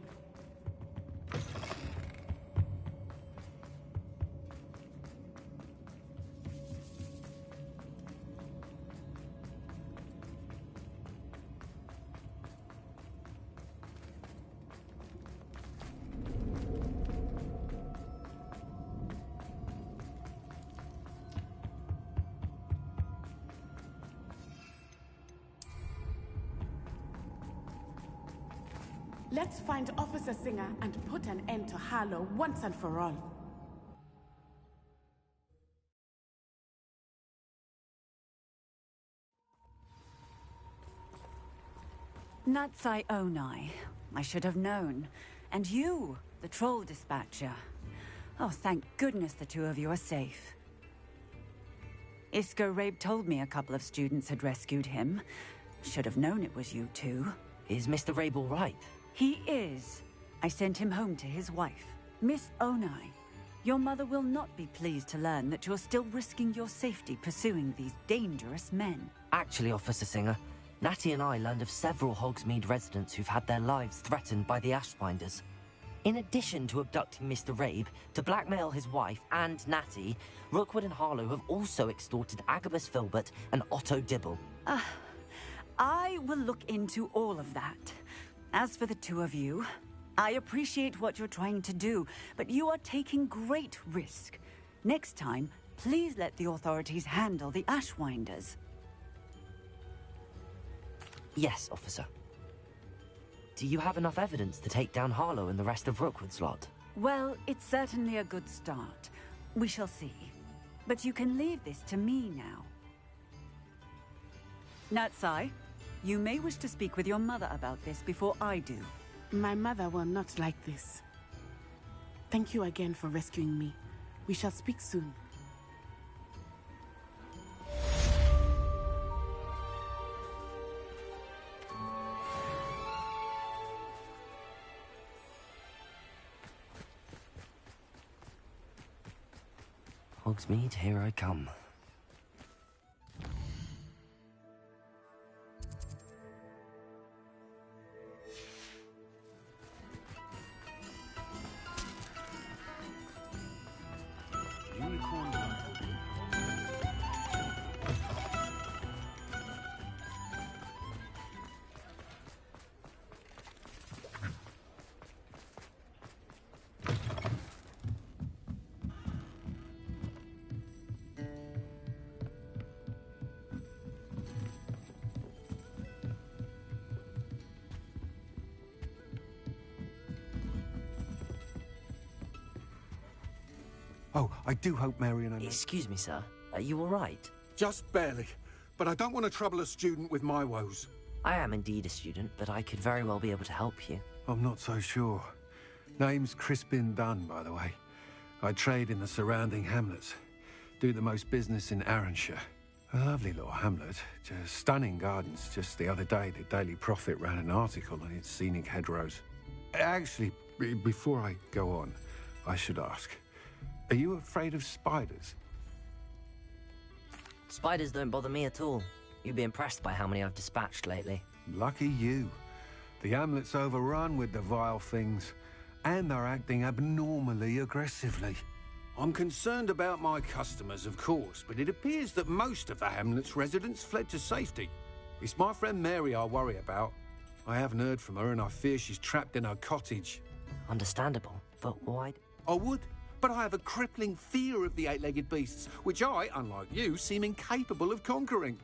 Let's find Officer Singer and put an end to Harlow once and for all. Natsai Onai. I should have known. And you, the troll dispatcher. Oh, thank goodness the two of you are safe. Isco Rabe told me a couple of students had rescued him. Should have known it was you two. Is Mr. Rabe all right? He is. I sent him home to his wife. Miss Onai, your mother will not be pleased to learn that you're still risking your safety pursuing these dangerous men. Actually, Officer Singer, Natty and I learned of several Hogsmeade residents who've had their lives threatened by the Ashbinders. In addition to abducting Mr. Rabe, to blackmail his wife and Natty, Rookwood and Harlow have also extorted Agabus Filbert and Otto Dibble. I will look into all of that. As for the two of you, I appreciate what you're trying to do, but you are taking great risk. Next time, please let the authorities handle the Ashwinders. Yes, officer. Do you have enough evidence to take down Harlow and the rest of Rookwood's lot? Well, it's certainly a good start. We shall see. But you can leave this to me now. Natsai, you may wish to speak with your mother about this before I do. My mother will not like this. Thank you again for rescuing me. We shall speak soon. Hogsmeade, here I come. Oh, I do hope Marion and... Excuse me, sir. Are you all right? Just barely. But I don't want to trouble a student with my woes. I am indeed a student, but I could very well be able to help you. I'm not so sure. Name's Crispin Dunn, by the way. I trade in the surrounding hamlets. Do the most business in Arranshire. A lovely little hamlet. Just stunning gardens. Just the other day, the Daily Prophet ran an article on its scenic hedgerows. Actually, before I go on, I should ask. Are you afraid of spiders? Spiders don't bother me at all. You'd be impressed by how many I've dispatched lately. Lucky you. The hamlet's overrun with the vile things, and they're acting abnormally aggressively. I'm concerned about my customers, of course, but it appears that most of the hamlet's residents fled to safety. It's my friend Mary I worry about. I haven't heard from her, and I fear she's trapped in her cottage. Understandable, but why? I would. But I have a crippling fear of the eight-legged beasts, which I, unlike you, seem incapable of conquering.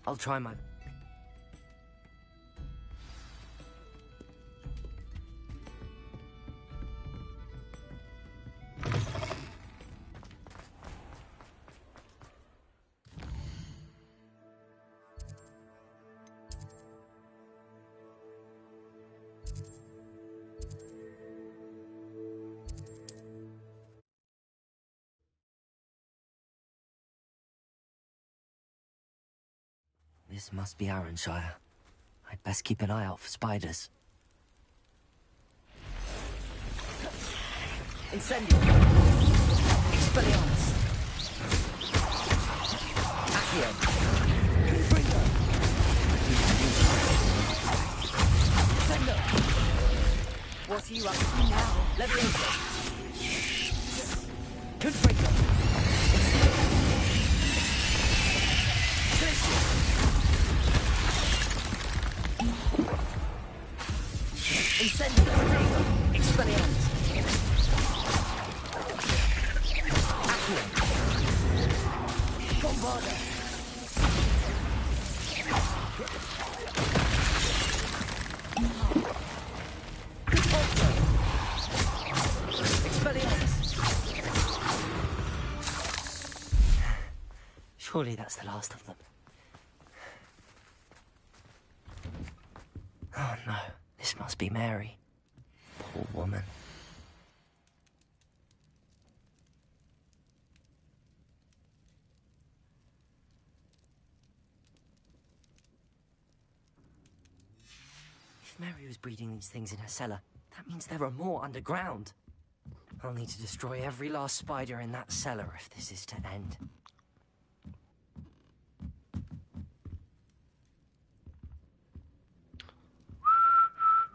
I'll try my... This must be Arranshire. I'd best keep an eye out for spiders. Incendio! Expelliarmus! Accio! Confringo! Sendo! What are you up to now? Levioso! Confringo! Incendio! Expelliarmus! Accio! Bombarda! Repulso! Expelliarmus! Surely that's the last of them. Oh no, this must be Mary. Poor woman. If Mary was breeding these things in her cellar, that means there are more underground. I'll need to destroy every last spider in that cellar if this is to end.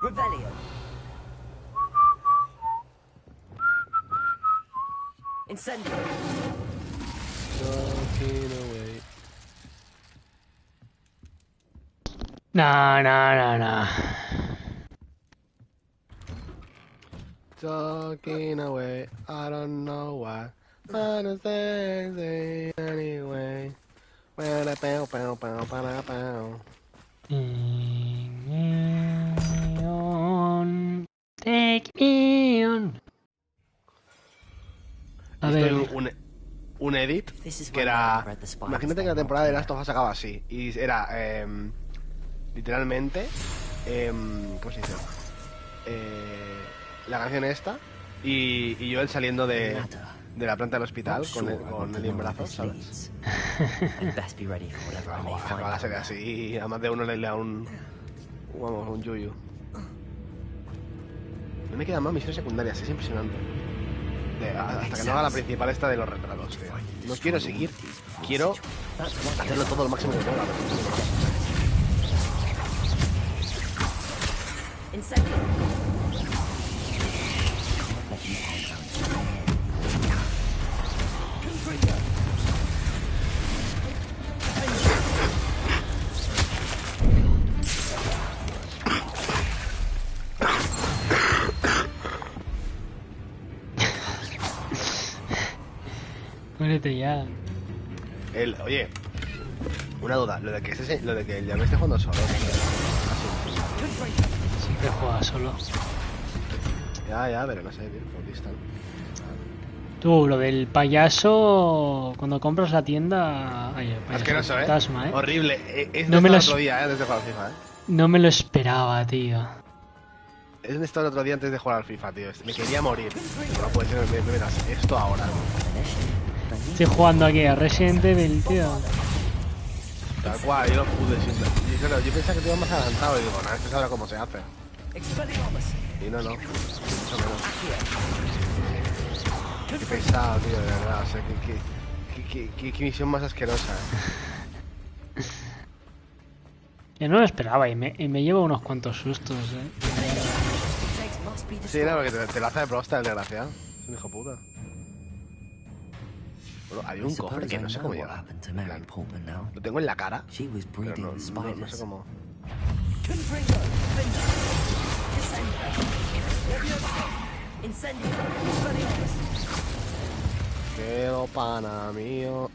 Revelio. Incendio. Talking away. Nah. Talking away. I don't know why. But it's sexy anyway. Pow, pow, pow, pow, pow, pow. Take me on. A ver. Un edit que era... Imagínate que la temporada de Last of Us acaba así. Y era... literalmente... ¿cómo se dice? La canción esta y yo él saliendo de la planta del hospital con el en brazos, ¿sabes? Ojalá sería así. A más de uno le da un yuyu. No me quedan más misiones secundarias, es impresionante. Hasta que no haga la principal esta de los retratos, tío. No quiero seguir, quiero hacerlo todo lo máximo que pueda. Muérete ya. Oye, una duda, lo de que el llame esté jugando solo. Siempre juega solo. Ya, pero no sé, tío, autista. Tú, lo del payaso, cuando compras la tienda... Ay, el payaso asqueroso, fantasma, horrible. Es no me lo otro día, desde jugar al FIFA, No me lo esperaba, tío. Es un estado el otro día antes de jugar al FIFA, tío. Me quería morir. No puede ser, me verás esto ahora. Estoy jugando aquí a Resident Evil, tío. Tal cual, yo lo pude siempre. Claro, yo pensaba que te iba más adelantado y digo, nada, este sabrá cómo se hace. Y no, mucho menos. Qué pesado, tío, de verdad. O sea, qué misión más asquerosa, Yo no lo esperaba y me llevo unos cuantos sustos, Sí, no, porque te lo hace de prosta el desgraciado. Es un hijo puta. Bueno, había un cofre que no sé cómo llega. Lo tengo en la cara, pero no sé cómo. Quiero pana mío.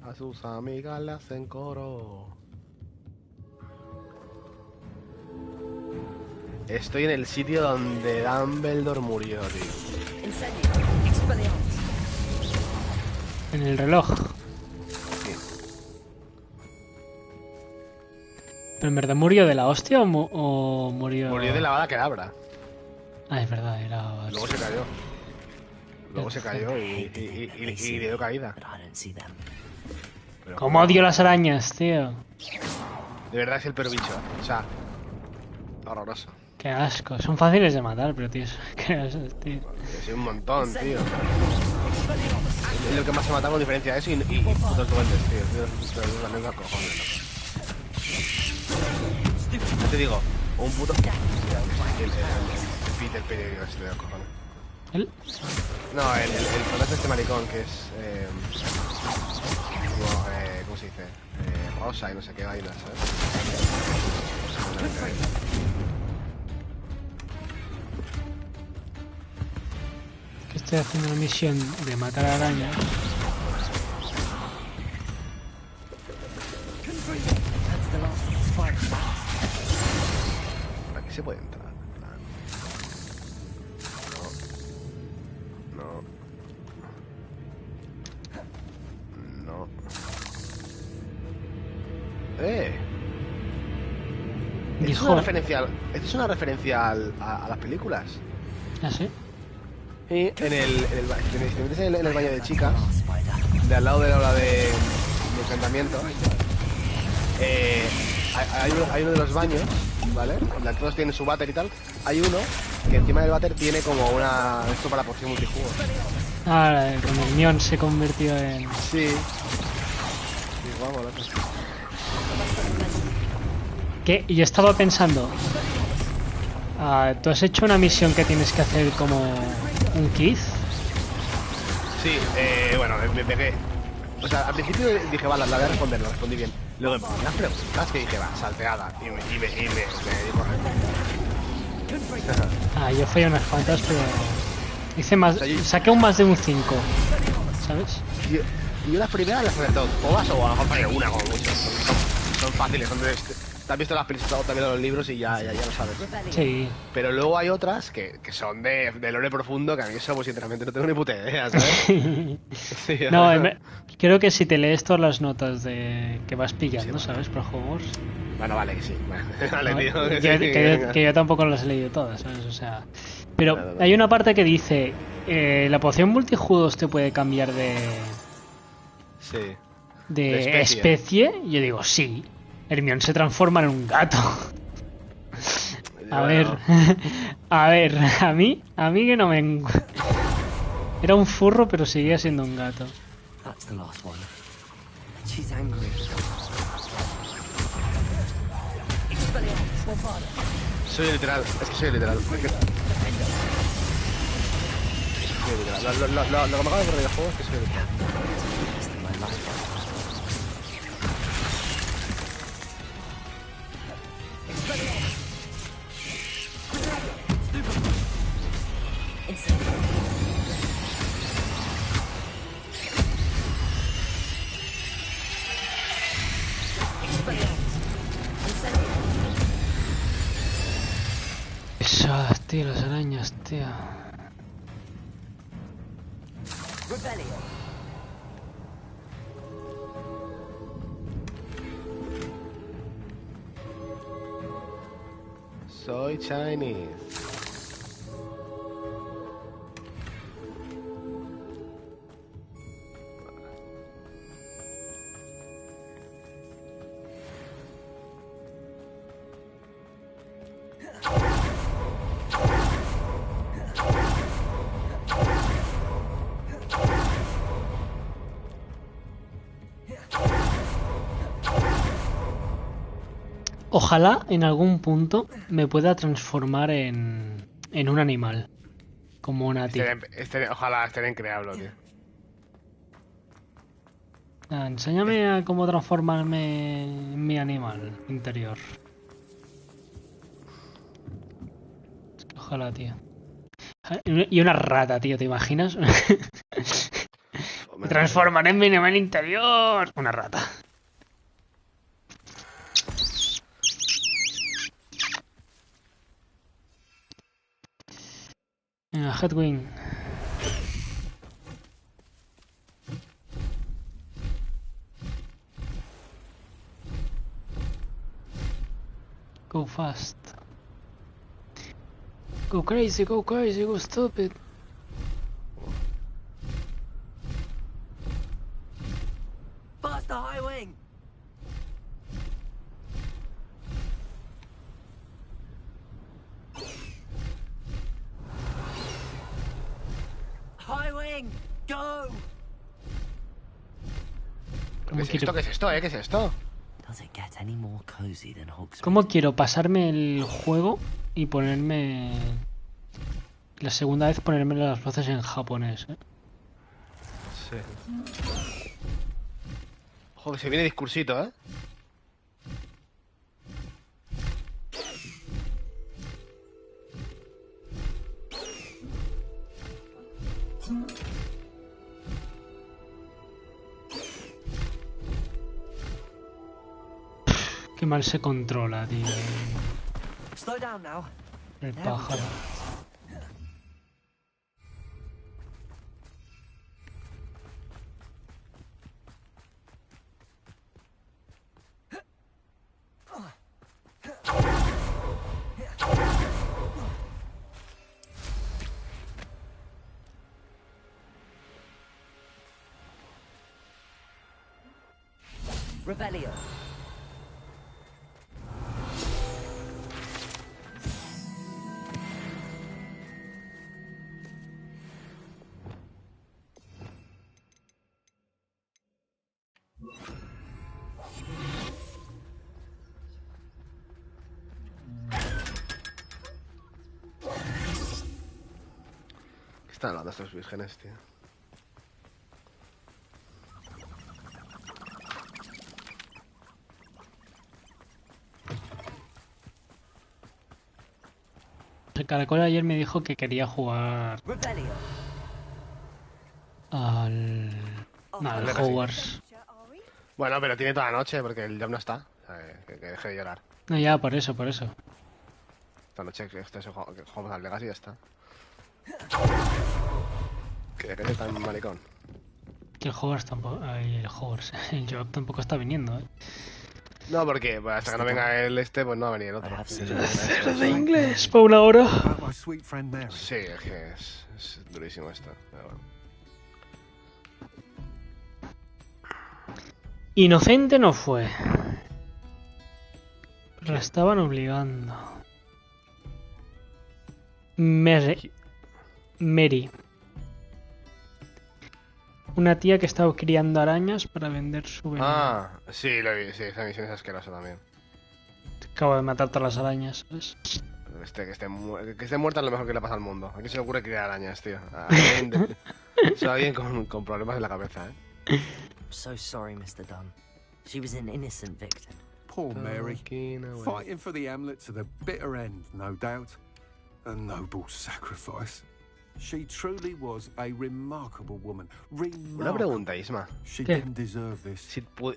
A sus amigas le hacen coro. Estoy en el sitio donde Dumbledore murió, tío. En el reloj. Sí. ¿Pero en verdad murió de la hostia o murió...? Murió de la bala que abra. Ah, es verdad, era... Luego se cayó. Luego se cayó y le dio caída. ¿Cómo odio las arañas, tío? De verdad es el peor bicho, O sea, horroroso. Qué asco. Son fáciles de matar, pero tío, qué asco, tío. Sí, un montón, tío. Es lo que más se mata con diferencia de eso y putos duendes, tío. Los amigos cojones, loco. Ya te digo, un puto... El Peter Peter este de los cojones. ¿El? No, el personaje este maricón que es... ¿cómo se dice? Rosa y no sé qué vaina, ¿sabes? Que estoy haciendo una misión de matar arañas. Aquí se puede entrar. No. es una referencia a las películas. ¿Ah, sí? Y en el baño de chicas, de al lado de la hora de encantamiento, hay uno de los baños, ¿vale? Todos tienen su váter y tal. Hay uno que encima del váter tiene como esto para poción multijugo. Ah, cuando el Mion se convirtió en... Sí. Vamos, ¿Qué? Yo estaba pensando... ¿tú has hecho una misión que tienes que hacer como un quiz? Sí, bueno, me pegué. O sea, al principio dije, vale, la voy a responder, lo respondí bien. Luego me las preguntas que dije, va, salteada. Y me dijo... Yo fallé unas cuantas, pero... Hice más... Saqué un más de un 5, ¿sabes? Yo las primeras las hacer todas o a lo mejor fallé una como mucho. Son fáciles, te has visto las películas, también los libros y ya lo sabes, ¿no? Sí. Pero luego hay otras que son de lore profundo, que a mí eso, pues sinceramente, no tengo ni puta idea, ¿sabes? Sí, no, creo que si te lees todas las notas de que vas pillando, sí, ¿sabes? Por Hogwarts. Bueno, vale, que sí. Vale, no, tío. Que yo tampoco las he leído todas, ¿sabes? O sea... Pero hay una parte que dice... la poción multijudos te puede cambiar de... Sí. De especie. Y yo digo, sí. Hermione se transforma en un gato. A ver, a mí que no me... Era un furro, pero seguía siendo un gato. Soy literal, es que soy literal. Lo que me acaba de ocurrir el juego es que soy literal. Pesadas, tío, las arañas, tío. Soy Chinese. Ojalá en algún punto me pueda transformar en un animal. Como Nati. Ojalá estaría increíble, tío. Enséñame a cómo transformarme en mi animal interior. Es que ojalá, tío. Y una rata, tío, ¿te imaginas? Me transformaré en mi animal interior. Una rata. Headwing. Go fast. Go crazy, go stupid. Faster, high wing. High wing, go. ¿Qué es esto? ¿Qué es esto? ¿Qué es esto? ¿Cómo quiero pasarme el juego y ponerme... La segunda vez ponerme las voces en japonés, ¿eh? Sí. Ojo que se viene discursito, ¿eh? Qué mal se controla, tío. El pájaro. Revelio. ¿Qué están hablando estos vírgenes, tío? El caracol ayer me dijo que quería jugar al Hogwarts. Bueno, pero tiene toda la noche porque el job no está. O sea, que deje de llorar. No, ya, por eso. Esta noche que jugamos al Legacy y ya está. Que deje de ser tan maricón. Que el Hogwarts tampoco... Ay, el Hogwarts. El job tampoco está viniendo, No, porque pues, hasta que no venga el pues no va a venir el otro. De inglés para una hora. Sí, es que es durísimo esto. Pero bueno. Inocente no fue. La estaban obligando. Mary. Una tía que estaba criando arañas para vender su veneno. Ah, sí, lo vi, sí, esa misión es asquerosa también. Acabo de matar todas las arañas, ¿sabes? Que esté muerta es lo mejor que le pasa al mundo. ¿A quién se le ocurre criar arañas, tío? Soy alguien con problemas en la cabeza, I'm so sorry, Mr. Dunn. She was an innocent victim. Poor Mary. Fighting for the Hamlet to the bitter end, no doubt. A noble sacrifice. She truly was a remarkable woman. Una pregunta, Isma. She didn't deserve this.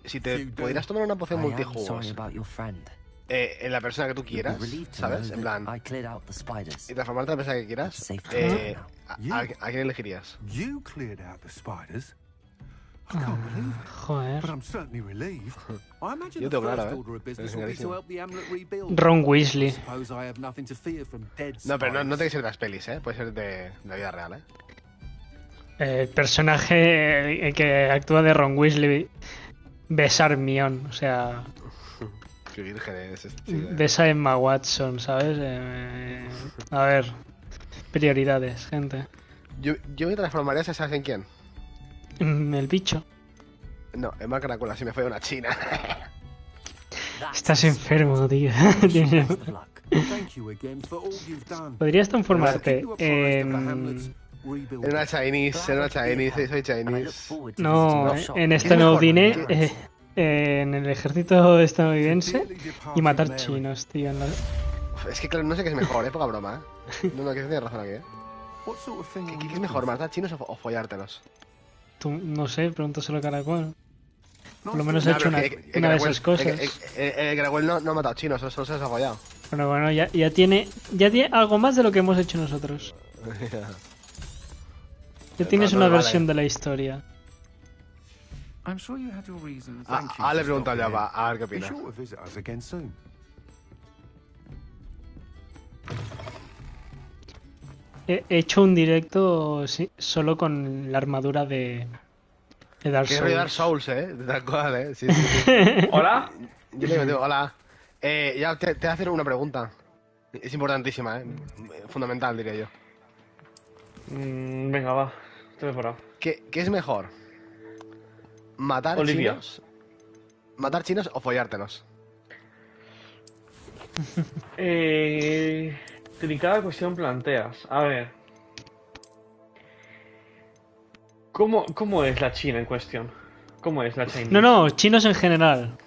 Si te pudieras tomar una poción multijugos en la persona que tú quieras, ¿sabes? En plan, y transformarte en la persona que quieras, ¿a quién elegirías? You cleared out the spiders. I can't believe it. Joder. But I'm certainly relieved. I imagine Yo the tengo first claro, order of business will be to help the Hamlet rebuild. Ron Weasley. Suppose I have nothing to fear from dead No, pero no spiders. tiene que ser de las pelis, ¿eh? Puede ser de la vida real, ¿eh? El personaje que actúa de Ron Weasley besa a Hermione, o sea... Qué virgen es este chico, ¿eh? Besa a Emma Watson, ¿sabes? A ver, prioridades, gente. Yo me transformaría, ¿sabes en quién? El bicho. No, en Emma Caracola, si me fue una china. Estás enfermo, tío. Podrías transformarte en una Chinese, soy Chinese. No, en estadounidense, en el ejército estadounidense y matar chinos, tío. Es que claro, no sé qué es mejor, poca broma, No, que tienes razón aquí, ¿Qué es mejor, matar chinos o follártelos? Tú, no sé, pregúntaselo a Caracol. Por lo menos he hecho una de esas cosas. El Caracol no ha matado chinos, solo se los ha follado. Pero bueno, ya tiene algo más de lo que hemos hecho nosotros. Ya tienes una versión de la historia. Le pregunto a Java, a ver qué opina. He hecho un directo solo con la armadura de Dark Souls. Que Dark Souls, tal cual, Sí. ¿Hola? Yo le digo, hola. Ya te voy a hacer una pregunta. Es importantísima, fundamental, diría yo. Venga, va. Estoy preparado. ¿Qué es mejor? ¿Matar chinos? ¿Matar chinos o follártelos? Delicada cuestión planteas. A ver. ¿Cómo es la China en cuestión? ¿Cómo es la China? No, chinos en general.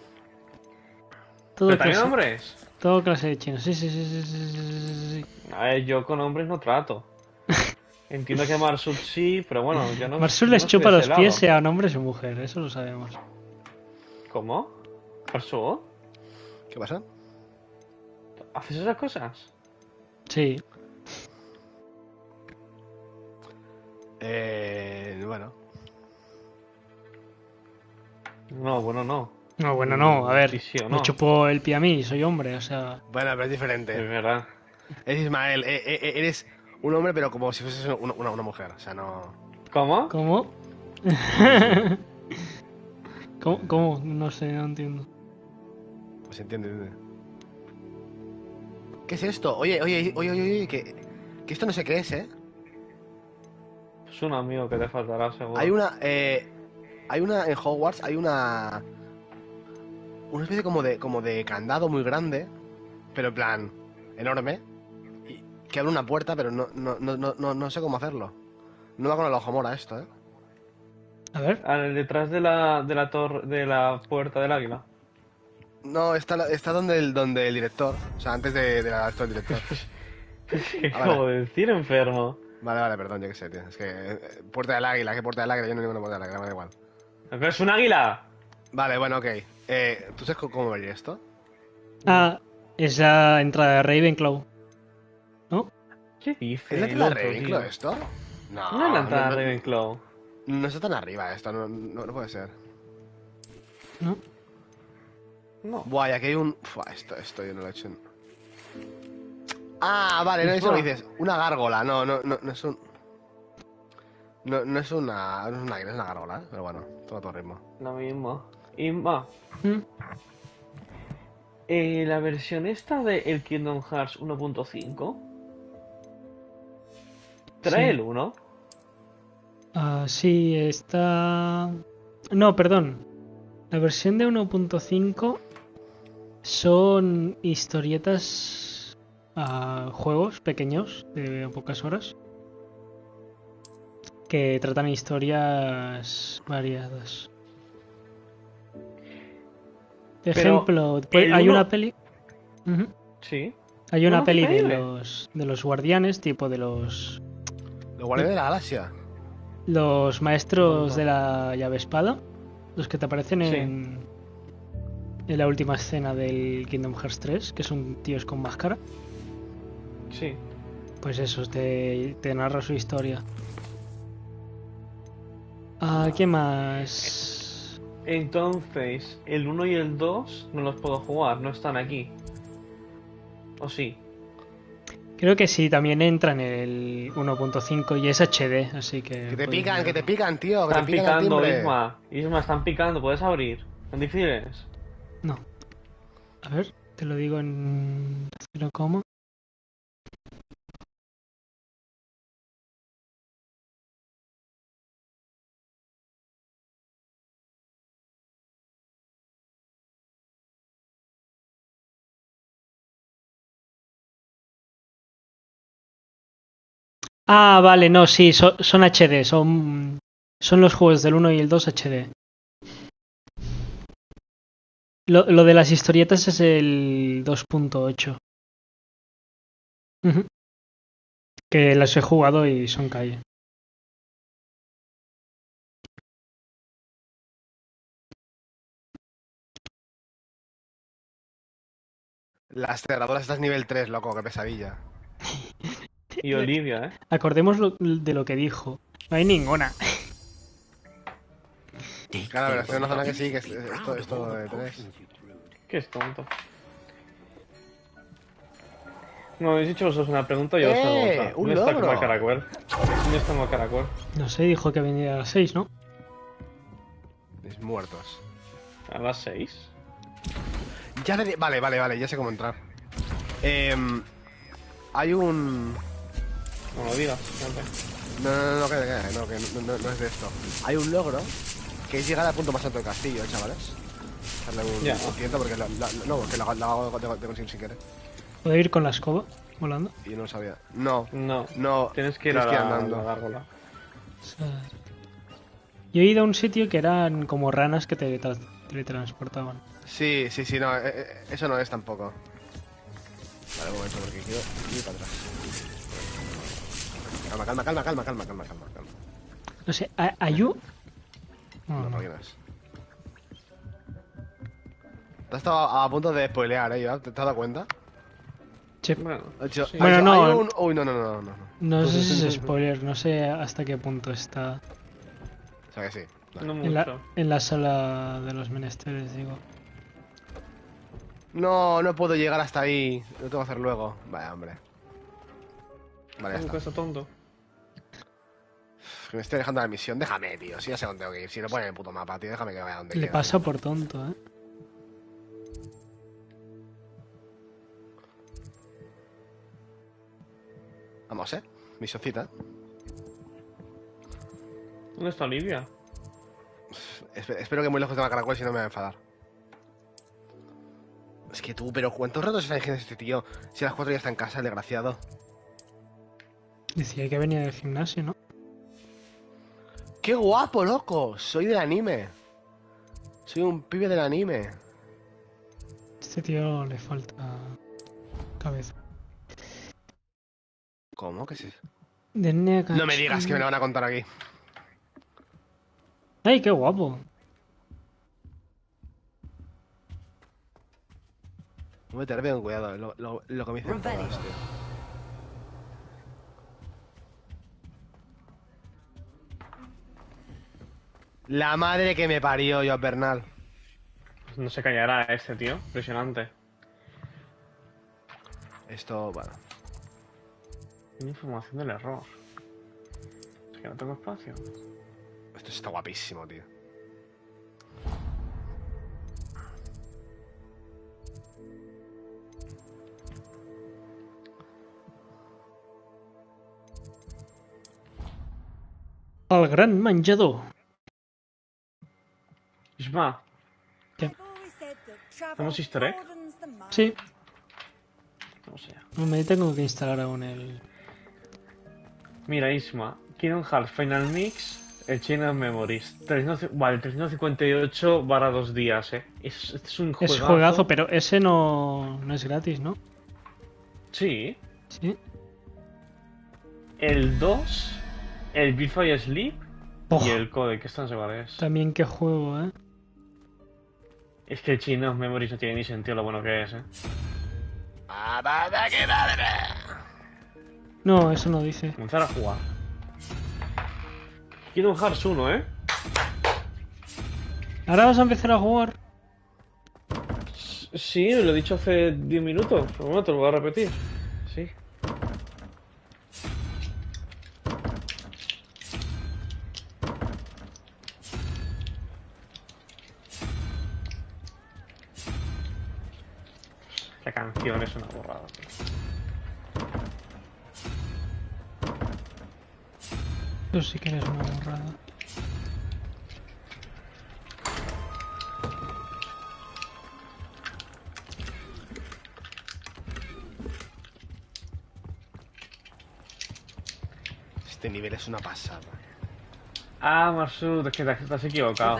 ¿Pero también hombres? Todo clase de chinos, sí. A ver, yo con hombres no trato. Entiendo que Marsul sí, pero bueno, yo no... Marsul les chupa los pies, sean hombres o mujeres, eso lo sabemos. ¿Cómo? ¿Marsul? ¿Qué pasa? ¿Haces esas cosas? Sí. Bueno. No, bueno, no. No, bueno, no. A ver, Sí, ¿o me no? chupó el pie a mí, soy hombre, o sea... Bueno, pero es diferente. Es verdad. Es Ismael, eres un hombre, pero como si fueses una mujer, o sea, no... ¿Cómo? ¿Cómo? ¿Cómo? No sé, no entiendo. Pues entiende. ¿Qué es esto? Oye, que esto no sé qué es, ¿eh? Es un amigo que te faltará, seguro. Hay una en Hogwarts, hay una especie como de candado muy grande, pero en plan enorme, que abre una puerta, pero no sé cómo hacerlo. No va con el ojo mora esto, ¿eh? A ver. Detrás de la torre, de la puerta del águila. No, está donde el director, o sea, antes de la del director. ¿Qué acabo de decir, enfermo? Vale, perdón, yo qué sé, tío. Es que puerta del águila, ¿qué puerta del águila? Yo no digo una puerta del águila, me da igual. ¿Pero es un águila? Vale, bueno, ok. ¿Tú sabes cómo ver esto? Ah, es la entrada de Ravenclaw. ¿No? ¿Qué dices? ¿Es la entrada de Ravenclaw esto? No es la entrada de Ravenclaw. No está tan arriba esto, no puede ser. ¿No? No. Buah, y aquí hay un... Esto yo no lo he hecho. Ah, vale, no, eso lo dices. Una gárgola, no es un... No es una águila, es una gárgola, ¿eh? Pero bueno, todo ritmo. Lo mismo. Inma. La versión esta de el Kingdom Hearts 1.5 trae el 1. Sí, está... No, perdón. La versión de 1.5 son historietas, juegos pequeños de pocas horas que tratan historias variadas. De ejemplo, hay una peli. Sí. Hay una peli de los guardianes, tipo de los... ¿Los guardianes de la galaxia? Los maestros de la llave espada. Los que te aparecen en la última escena del Kingdom Hearts 3, que son tíos con máscara. Sí. Pues eso, te narra su historia. ¿Qué más? Entonces, el 1 y el 2 no los puedo jugar, no están aquí. ¿O sí? Creo que sí, también entra en el 1.5 y es HD, así que... Que te pican, tío, que están te pican el picando, timbre. Isma, están picando, ¿puedes abrir? ¿Son difíciles? No. A ver, te lo digo en 0, vale, no, sí, son HD, son los juegos del 1 y el 2 HD. Lo de las historietas es el 2.8. Que las he jugado y son calle. Las cerraduras estas nivel 3, loco, qué pesadilla. Y Olivia, ¿eh? Acordemos de lo que dijo. No hay ninguna. Claro, pero estoy en una zona que sí, que es todo de 3. Qué es tonto. No, habéis dicho vosotros una pregunta y yo os hago otra. ¡Un ¿Dónde está logro! Macaracuel? ¿Dónde está Macaracuel? No sé, dijo que venía a las 6, ¿no? Mis muertos. ¿A las 6? Ya le... Vale, ya sé cómo entrar. Hay un... No lo digas, No, que no es de esto. Hay un logro que es llegar al punto más alto del castillo, chavales. Darle un tiento porque porque lo hago de conseguir sin querer. ¿Puedo ir con la escoba volando? Y yo no lo sabía. No. Tienes que ir andando. La gárgola. O sea, yo he ido a un sitio que eran como ranas que te teletransportaban. Sí, no, eso no es tampoco. Vale, un momento, porque quiero ir para atrás. Calma. No sé, ¿Ayu? No, no. Te has estado a punto de spoilear, ¿eh? ¿Te has dado cuenta? Sí. Bueno, no. Uy, no. No sé si es spoiler, no sé hasta qué punto está. O sea que sí. En la sala de los menesteres, digo. No puedo llegar hasta ahí. Lo tengo que hacer luego. Vaya, hombre. Vale, ya está. Tonto. Me estoy dejando la misión. Déjame, tío. Si ya sé dónde tengo que ir. Si lo pone en el puto mapa, tío. Déjame que vaya donde Le quiera. pasa por tonto, ¿eh? Vamos, misioncita. ¿Dónde está Olivia? Espero que muy lejos de la caracol, si no me va a enfadar. Es que tú, pero ¿cuántos ratos está en este tío? Si a las 4 ya está en casa, el desgraciado. Decía que venía del gimnasio, ¿no? ¡Qué guapo, loco! Soy del anime. Soy un pibe del anime. Este tío le falta cabeza. ¿Cómo? ¿Qué es eso? No No me digas que me lo van a contar aquí. ¡Ay, qué guapo! No me con cuidado, lo que me dicen todos, tío. La madre que me parió, yo, Bernal. No se callará este tío. Impresionante. Esto, bueno. Información del error. Es que no tengo espacio. Esto está guapísimo, tío. Al gran menjador. Isma. ¿Qué? ¿Tenemos easter egg? Sí. No sé. No me tengo que instalar aún el... Mira, Isma. Kingdom Hearts Final Mix. El Chain of Memories. 358 barra 2 días, es un juegazo. Es juegazo, pero ese no es gratis, ¿no? Sí. Sí. El 2, el Before Sleep y el Code, que están iguales. También qué juego, ¿eh? Es que el Chain of Memories no tiene ni sentido lo bueno que es, No, eso no dice. Comenzar a jugar. Kingdom Hearts 1, ¿Ahora vas a empezar a jugar? Sí, lo he dicho hace 10 minutos. Pero bueno, te lo voy a repetir. Sí. La canción es una borrada, tío. Tú sí que eres una borrada. Este nivel es una pasada. Ah, Marsud, es que te has equivocado.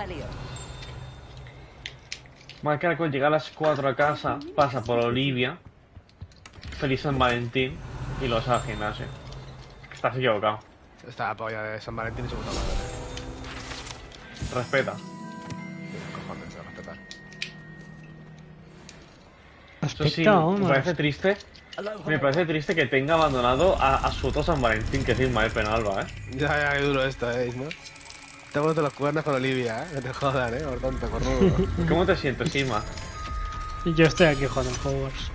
Mal Caracol llega a las 4 a casa, pasa por Olivia, feliz San Valentín y los al gimnasio. Estás equivocado. Esta la polla de San Valentín y su puta madre. Respeta. Cojones de respetar. Eso sí, me parece triste. Me parece triste que tenga abandonado a su otro San Valentín, que es Ismael Penalba, Ya, qué duro esto, ¿no? Te has puesto los cuernos con Olivia, No te jodan, por tanto, cornudo. ¿Cómo te sientes, Isma? Yo estoy aquí jugando en Hogwarts.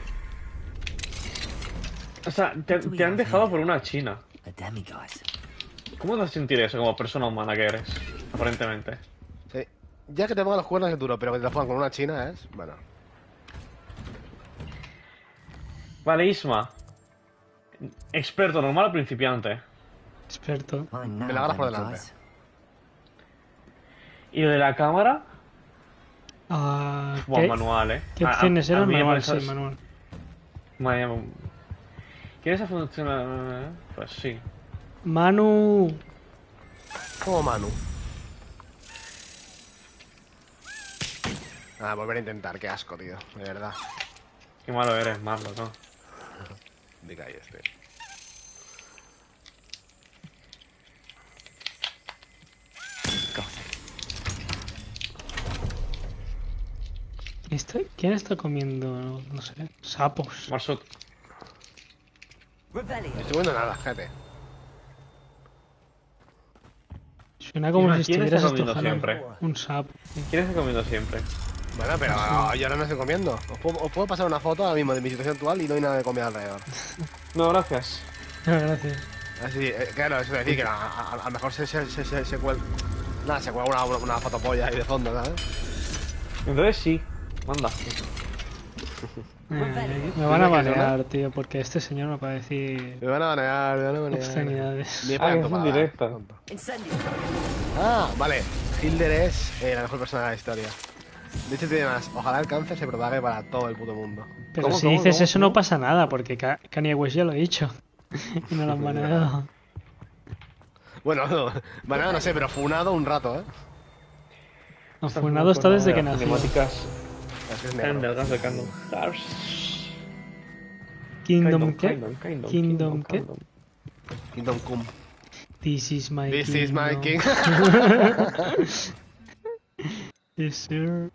O sea, te han dejado por una china. ¿Cómo te vas a sentir eso como persona humana que eres? Aparentemente. Sí. Ya que te pongan los cuernos es duro, pero que te los pongan con una china es... Bueno. Vale, Isma. ¿Experto, normal o principiante? Experto. Me la agarras por delante. ¿Y lo de la cámara? ¿Qué? Manual, ¿Qué opciones eran? Manual, sí, manual. ¿Quieres esa función? Pues sí. Manu. ¿Cómo Manu? Volver a intentar, qué asco, tío, de verdad. Qué malo eres, Marlo, ¿no? De calle este. ¿Quién está comiendo, no sé, sapos? Marsut. No estoy comiendo nada, gente. Suena como si ¿Quién estuvieras está comiendo estrujando siempre? un sapo. ¿Quién está comiendo siempre? Bueno, pero yo ahora no estoy comiendo. Os puedo pasar una foto ahora mismo de mi situación actual y no hay nada de comida alrededor. No, gracias. No, gracias. Así, claro, eso es decir, que a lo mejor se cuelga. Nada, se cuelga una fotopolla ahí de fondo, ¿sabes? Entonces sí, manda. Me van a banear, tío, porque este señor me va a decir... Me van a banear, obscenidades. Ni me Es un directo. Ah, vale. Hilder es la mejor persona de la historia. De hecho, tiene más. Ojalá el cáncer se propague para todo el puto mundo. Pero si dices eso no pasa nada, porque Kanye West ya lo ha dicho. Y no lo han baneado. Bueno, baneado no sé, pero funado un rato, ¿eh? No, funado está desde que nació. Kingdom ¿qué? Kingdom ¿qué? Kingdom Come. This is my This kingdom. is my king. Yes, sir.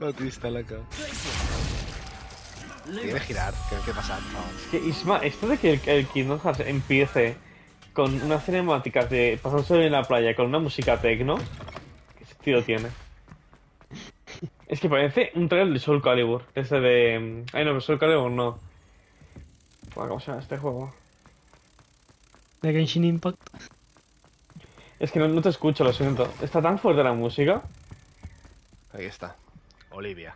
Autista, loco. Tiene que girar, ¿qué pasa? Es que Isma, esto de que el Kingdom Hearts empiece con unas cinemáticas de pasándose en la playa con una música techno, ¿qué sentido tiene? Es que parece un trailer de Soul Calibur, ese de... Ay no, pero Soul Calibur no. ¿Cómo se llama este juego? ¿De Genshin Impact? Es que no te escucho, lo siento. ¿Está tan fuerte la música? Ahí está. Olivia.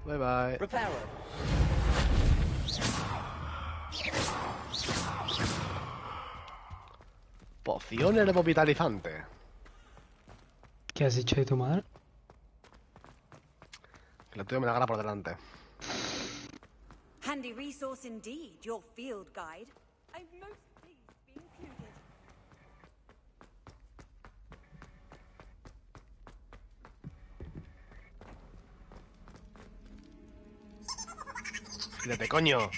Bye bye. Pociones de revitalizante. ¿Qué has dicho de tu madre? Que la tuya me la gana por delante. Handy resource indeed, your field guide. I'm most pleased to be included. Quítate, coño.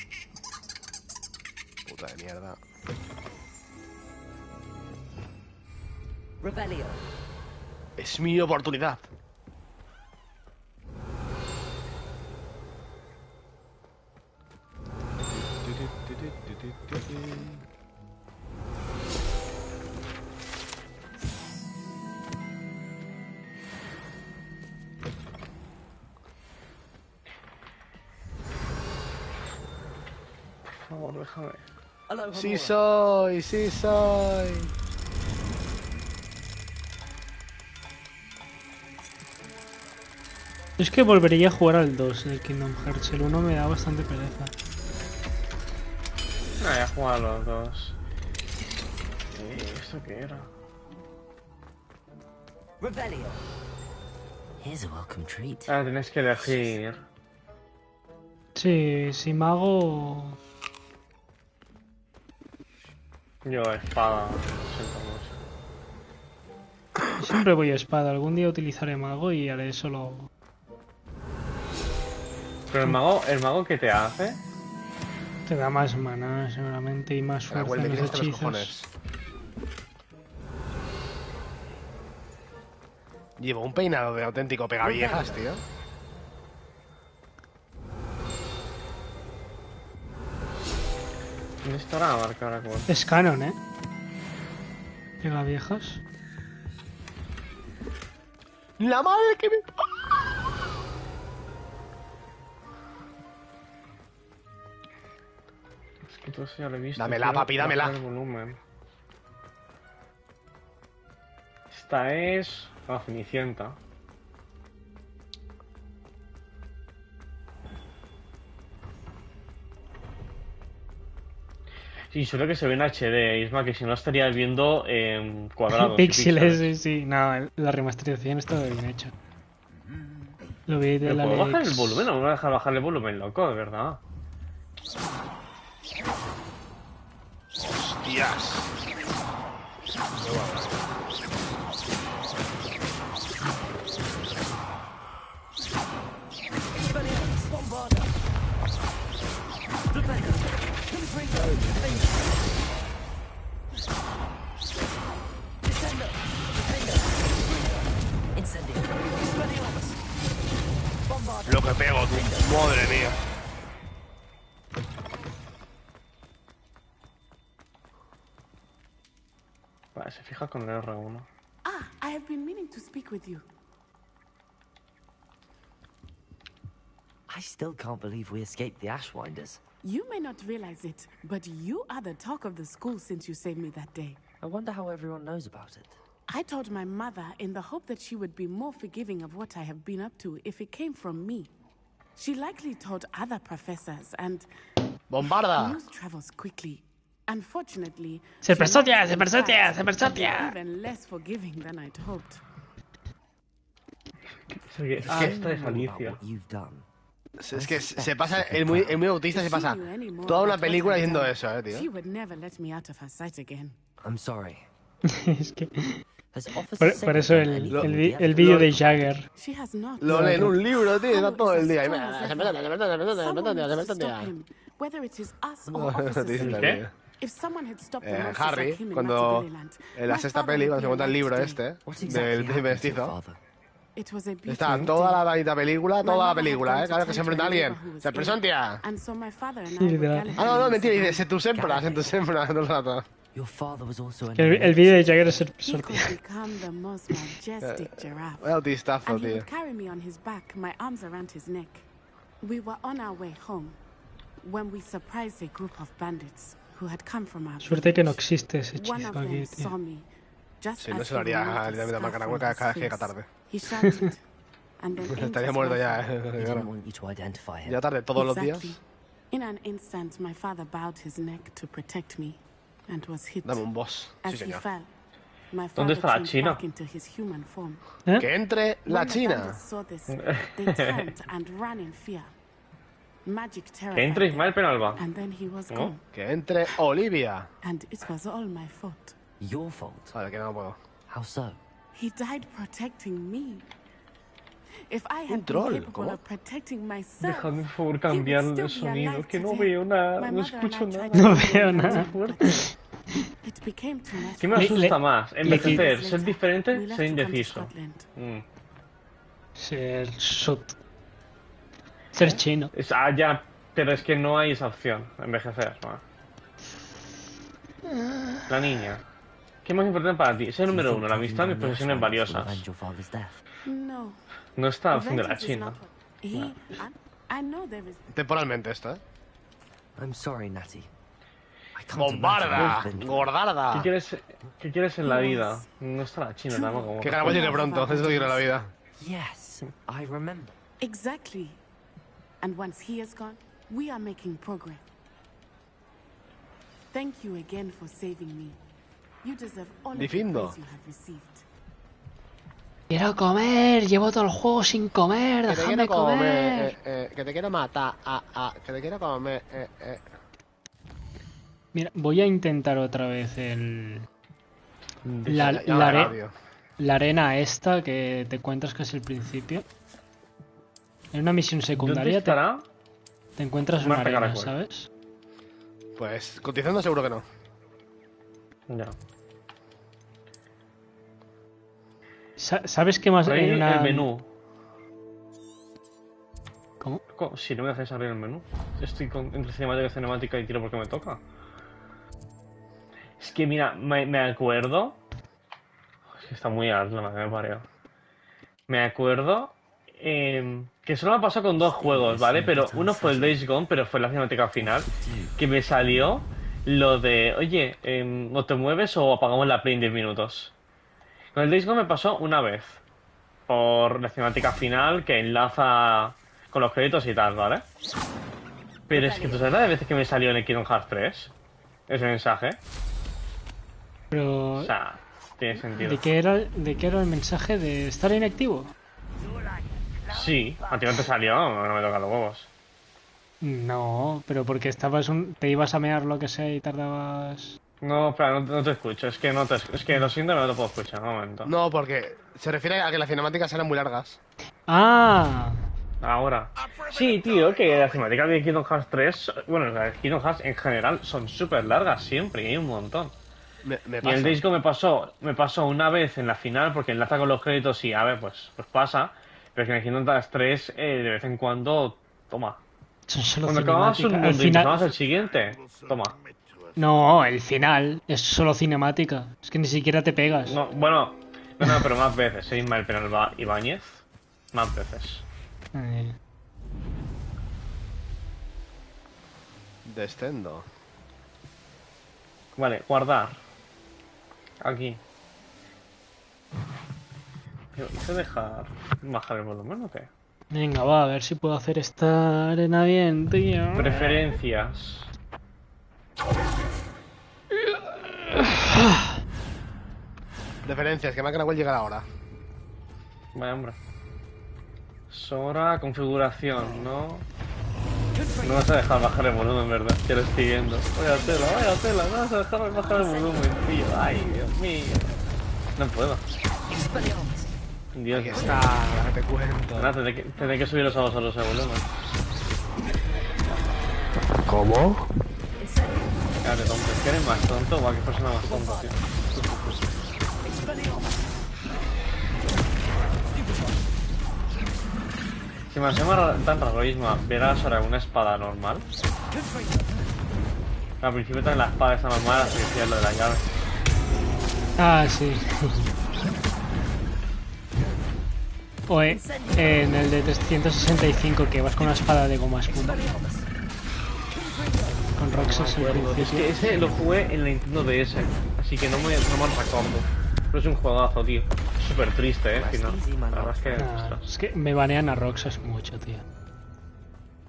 Puta de mierda. Rebellion. Es mi oportunidad. Por favor, déjame. Sí soy, sí soy. Es que volvería a jugar al 2 del Kingdom Hearts. El 1 me da bastante pereza. Ah, ya he jugado a los dos. ¿Esto qué era? Rebellion. Here's a welcome treat. Ah, tienes que elegir. Sí, si mago... Yo, espada. Siento mucho. Siempre voy a espada. Algún día utilizaré mago y haré solo... Pero el mago ¿qué te hace? Te da más maná, seguramente, y más fuerza en los hechizos. Llevo un peinado de auténtico pegaviejas, tío. ¿Dónde estará la marca ahora? Es canon, ¿eh? Pega viejas. La madre que me... Es que todo eso ya lo he visto. Dámela, papi, dámela. El volumen. Esta es la Cenicienta. Sí, solo que se ve en HD, Isma, que si no estarías viendo cuadrados. Píxeles, sí, sí. No, la remasterización está bien hecha. Lo vi de la ¿Puedo bajar el volumen? No me voy a dejar bajar el volumen, loco, de verdad. Hostias. Lo que pego, tú. Madre mía. Vale, se fija con el R1. Ah, I have been meaning to speak with you. I still can't believe we escaped the Ashwinders. You may not realize it, but you are the talk of the school since you saved me that day. I wonder how everyone knows about it. I told my mother in the hope that she would be more forgiving of what I have been up to if it came from me. She likely told other professors and... ¡Bombarda! News travels quickly. Unfortunately... Se persotia, se persotia, se persotia. Even less forgiving than I'd hoped. Esta es Alicia. Es que se pasa, el muy autista se pasa toda una película diciendo eso, tío. She would never let me out of her sight again. I'm sorry. Es que... Por eso el vídeo de Jagger. Lo lee en un libro, tío, está todo el día. Harry, cuando en la sexta peli, cuando se cuenta el libro este, del príncipe mestizo, está toda la maldita película, cada vez que se enfrenta a alguien, se presentia. No, mentira, dice, se tu sempra, todo el rato. El vídeo de Jagger es el sorteo. Autistazo, tío. We were on our way home when we surprised a group of bandits who had come from our Suerte que no existe ese One hechizo of aquí, them saw tío. me just Sí, no as se lo he haría removed a the la scarf Macanahueca from cada vez his que llega face. tarde. He shouted, and then aimed Estaría his muerto rifle. ya, Ya tarde, todos los días. Exactly. In an instant, my father bowed his neck to protect me, and was hit. Dame un boss. Sí, As he señor. fell, my ¿Dónde father está la changed China? back into his human form. Que entre la When the China. bandits saw this, they turned and ran in fear. Magic terror. Que entre Ismael Penalba. And then he was ¿No? gone. Que entre Olivia. And it was all my fault. Your fault? Vale, que no puedo. How so? He died protecting me. If I Un had been troll, capable ¿cómo? of protecting myself, Dejadme por favor cambiar el sonido, que no veo nada, no escucho nada. No veo nada. it became too much. ¿Qué me asusta más? Envejecer, ser diferente, ser indeciso. Ser sut. Ser chino. Ya, pero es que no hay esa opción, envejecer. ¿No? La niña. ¿Qué es más importante para ti? Ser número uno, la amistad y mis posesiones valiosas. No. No está la opción de la China. I know there is. Temporalmente esto, I'm sorry, Natty. ¡Bombarda! ¡Gordarda! ¿Qué quieres en la vida? No está la China tampoco. Que ganamos de pronto, eso quiero la vida. Yes, I remember. Exactly. And once he is gone, we are making progress. Thank you again for saving me. You deserve all of the Difindo. praise you have received. Quiero comer, llevo todo el juego sin comer, Que te déjame quiero comer. comer, que te quiero matar, que te quiero comer, Mira, voy a intentar otra vez el... Ya me agravio. La arena esta que te encuentras casi al principio. En una misión secundaria te encuentras una Marca arena, caracol. ¿sabes? Pues, cotizando seguro que no. Ya. ¿Sabes qué más Ahí hay una... el menú. ¿Cómo? Si no me dejáis abrir el menú. Estoy entre cinemática y cinemática y tiro porque me toca. Es que mira, me acuerdo... Es que está muy alto, me pareo. Me acuerdo... que solo me pasó con dos juegos, ¿vale? Pero uno fue el Days Gone, pero fue la cinemática final. Que me salió lo de... Oye, o te mueves o apagamos la play en 10 minutos. Con el Days Gone me pasó una vez. Por la cinemática final que enlaza con los créditos y tal, ¿vale? Pero es que tú sabes la de veces que me salió en el Kingdom Hearts 3 ese mensaje. Pero... O sea, tiene sentido. ¿De qué era el mensaje de estar inactivo? Sí, a ti no te salió, no me tocan los huevos. No, pero porque te ibas a mear lo que sea y tardabas... No, espera, no te escucho, es que es que lo siento, no te puedo escuchar, un momento. No, porque se refiere a que las cinemáticas eran muy largas. ¡Ah! Ahora. Sí, tío, que las cinemáticas de Kingdom Hearts 3, bueno, las de Kingdom Hearts en general son súper largas siempre, y hay un montón. Me Y pasa. el disco me pasó una vez en la final porque enlaza con los créditos y a ver, pues pasa. Pero es que en el Kingdom Hearts 3 de vez en cuando, toma. Son solo Cuando acababas un cinemáticas. mundo y empezabas el siguiente, toma. No, el final es solo cinemática. Es que ni siquiera te pegas. No, bueno, no, pero más veces, Ismael Penalba Ibáñez. Más veces. Descendo. Vale, guardar. Aquí. ¿Hice dejar bajar el volumen o qué? Venga, va, a ver si puedo hacer esta arena bien, tío. Preferencias. Preferencias, que me ha quedado llegar ahora. Vale, hombre. Sora, configuración, ¿no? No vas a dejar bajar el volumen, ¿verdad? Ya lo estoy viendo. Vaya tela, no vas a dejar bajar el volumen, tío. Ay, Dios mío. No puedo. Dios, aquí está, te cuento. Nada, tendré que subir los ojos a los volumen. ¿Cómo? Claro, tonto. ¿Es que eres más tonto? ¿Va? ¿Qué persona más tonta, tío? Si me hace tan raro, Isma, ver a Sora una espada normal. Al principio también la espada está normal hasta que hacía lo de la llave. Ah, sí. O en el de 365 que vas con una espada de goma espuma. Con Roxas en principio. Es que ese lo jugué en la Nintendo DS, así que no me recuerdo. Pero es un juegazo, tío. Es súper triste, al final. La verdad es que... Es que me banean a Roxas mucho, tío.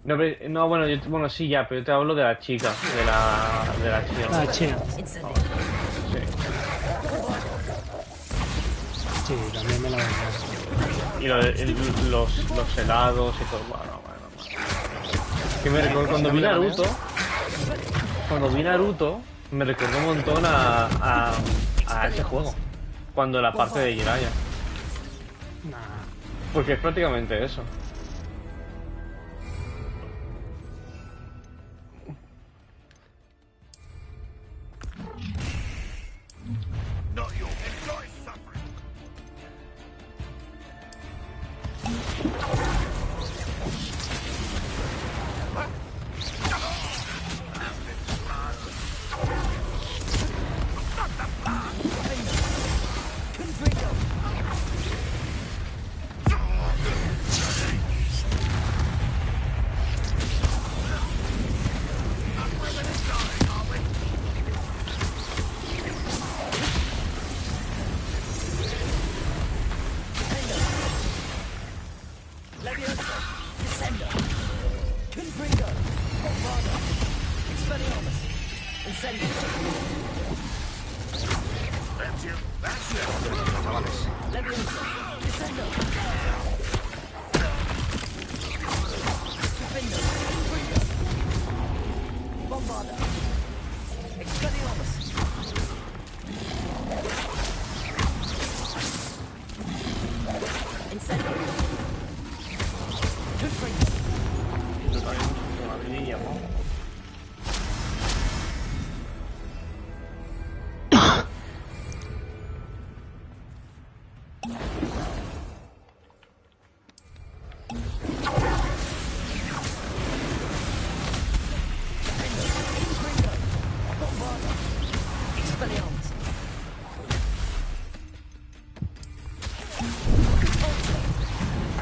No, pero, no bueno, sí, ya, pero yo te hablo de la chica, de la chica. La china. Sí, también me la banean. Y los helados y todo. Bueno. Que me recuerdo cuando vi Naruto, me recordó un montón a ese juego. Cuando la parte de Jiraiya. Porque es prácticamente eso.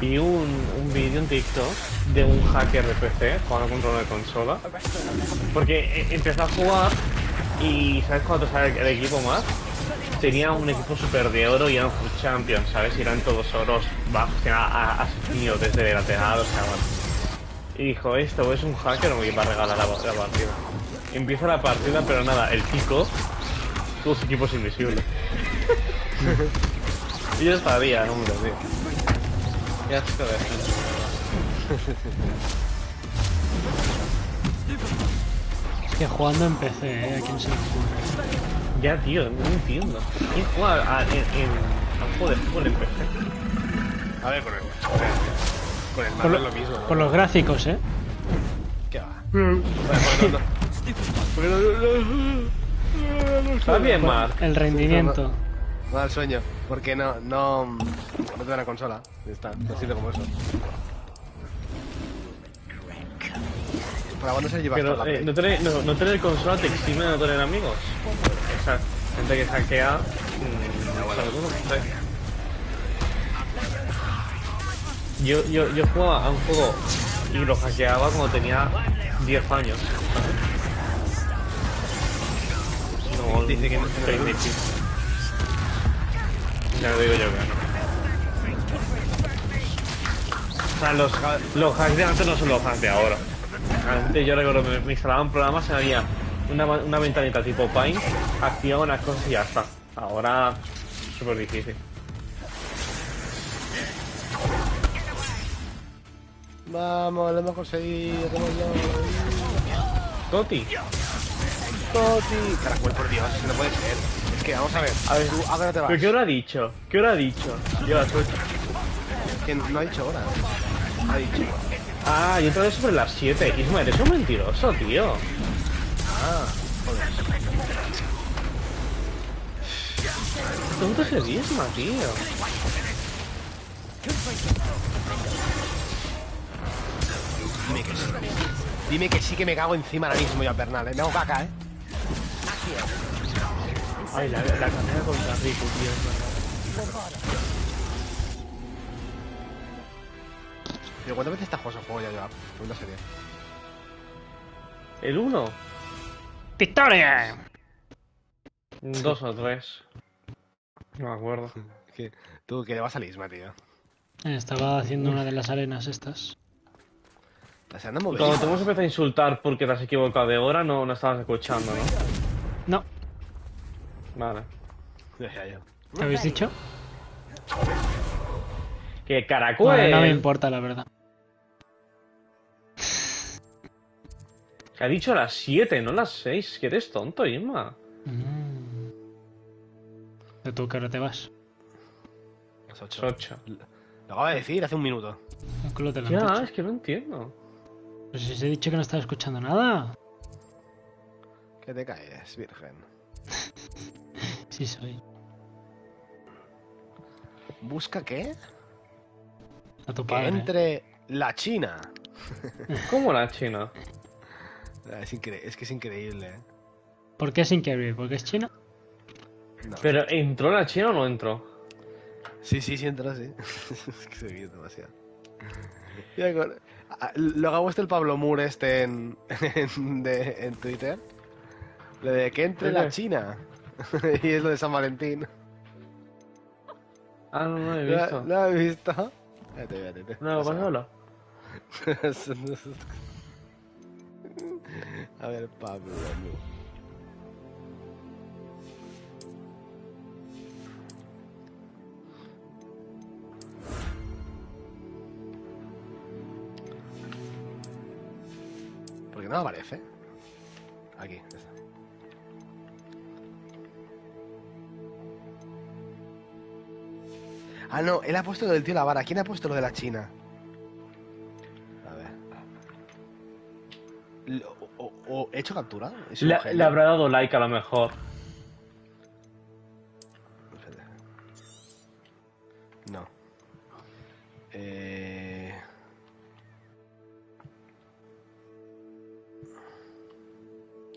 Vi un vídeo en TikTok de un hacker de PC jugando contra una consola. Porque empezó a jugar y ¿sabes cuánto sale el equipo más? Tenía un equipo super de oro y eran full champions, ¿sabes? Y eran todos oros bajos, ascendido desde lateral, o sea, bueno. Y dijo, esto es un hacker o me va a regalar la partida. Empieza la partida, pero nada, el pico, todos los equipos invisibles. Y yo estaría, hombre, tío. Qué asco de gente. Es que jugando en PC, ¿a quién se le ocurre? Ya, tío, no entiendo. ¿Quién juega a un juego de fútbol en PC? A ver, con el mando es lo mismo, ¿no? Por los gráficos, ¿eh? ¿Qué va? Está bien, Mark. El rendimiento. No da el sueño, porque no te da la consola. Ya está, no sirve como eso. ¿Para cuándo se lleva Pero hasta la Play? no tener consola te exime de no tener amigos. O sea, gente que hackea... Yo jugaba a un juego y lo hackeaba cuando tenía 10 años. No, dice que no es difícil. Ya lo digo yo que no. O sea, los hacks de antes no son los hacks de ahora. Antes yo recuerdo que me instalaban programas y había una ventanita tipo Paint, activaba unas cosas y ya está. Ahora, súper difícil. Vamos, lo hemos conseguido. Toti. Toti. Caracol, por Dios, no puede ser. Es que, vamos a ver. A ver, tú, ¿a qué hora te vas? ¿Pero qué hora ha dicho? ¿Qué hora ha dicho? Yo las 8. Que no ha dicho hora. Ha dicho. Ah, yo otra vez sobre las 7. Isma, eres un mentiroso, tío. Ah, joder. ¿Dónde es Isma, tío? Dime que sí. Dime que sí, que me cago encima ahora mismo yo a Bernal, Me hago caca, Ay, la carrera contra Rico, tío, es verdad. Pero ¿cuántas veces estás jugando ese juego ya, Joab? Pregunta seria. ¿El 1? ¡Victoria! 2 o 3. No me acuerdo. Tú, que le vas a Lisma, tío. Estaba haciendo una de las arenas estas. Cuando te hemos empezado a insultar porque te has equivocado de hora, no estabas escuchando, ¿no? No. Vale. ¿Qué habéis dicho? Que caracol. Bueno, no me importa, la verdad. Que ha dicho las 7, no las 6. Que eres tonto, Isma. ¿De tú qué hora te vas? Las 8. Lo acabo de decir hace un minuto. Ya, es que no entiendo. Pues si os he dicho que no estaba escuchando nada. Que te caes, virgen. Sí soy. ¿Busca qué? A tu que padre. entre la China. ¿Cómo la China? Es que es increíble, ¿Por qué es increíble? ¿Porque es China? No. ¿Pero entró la China o no entró? Sí, entró, sí. Es que se vio demasiado. Luego ha puesto el Pablo Moore este en Twitter. Lo de que entre la China. Y es lo de San Valentín. Ah, no he visto. ¿Lo has visto? Vete. No, pásalo. A ver, Pablo Moore. ¿Por qué no aparece? Aquí, ya está. Ah, no, él ha puesto lo del tío la vara. ¿Quién ha puesto lo de la China? A ver. ¿O he hecho captura? Le habrá dado like a lo mejor. No.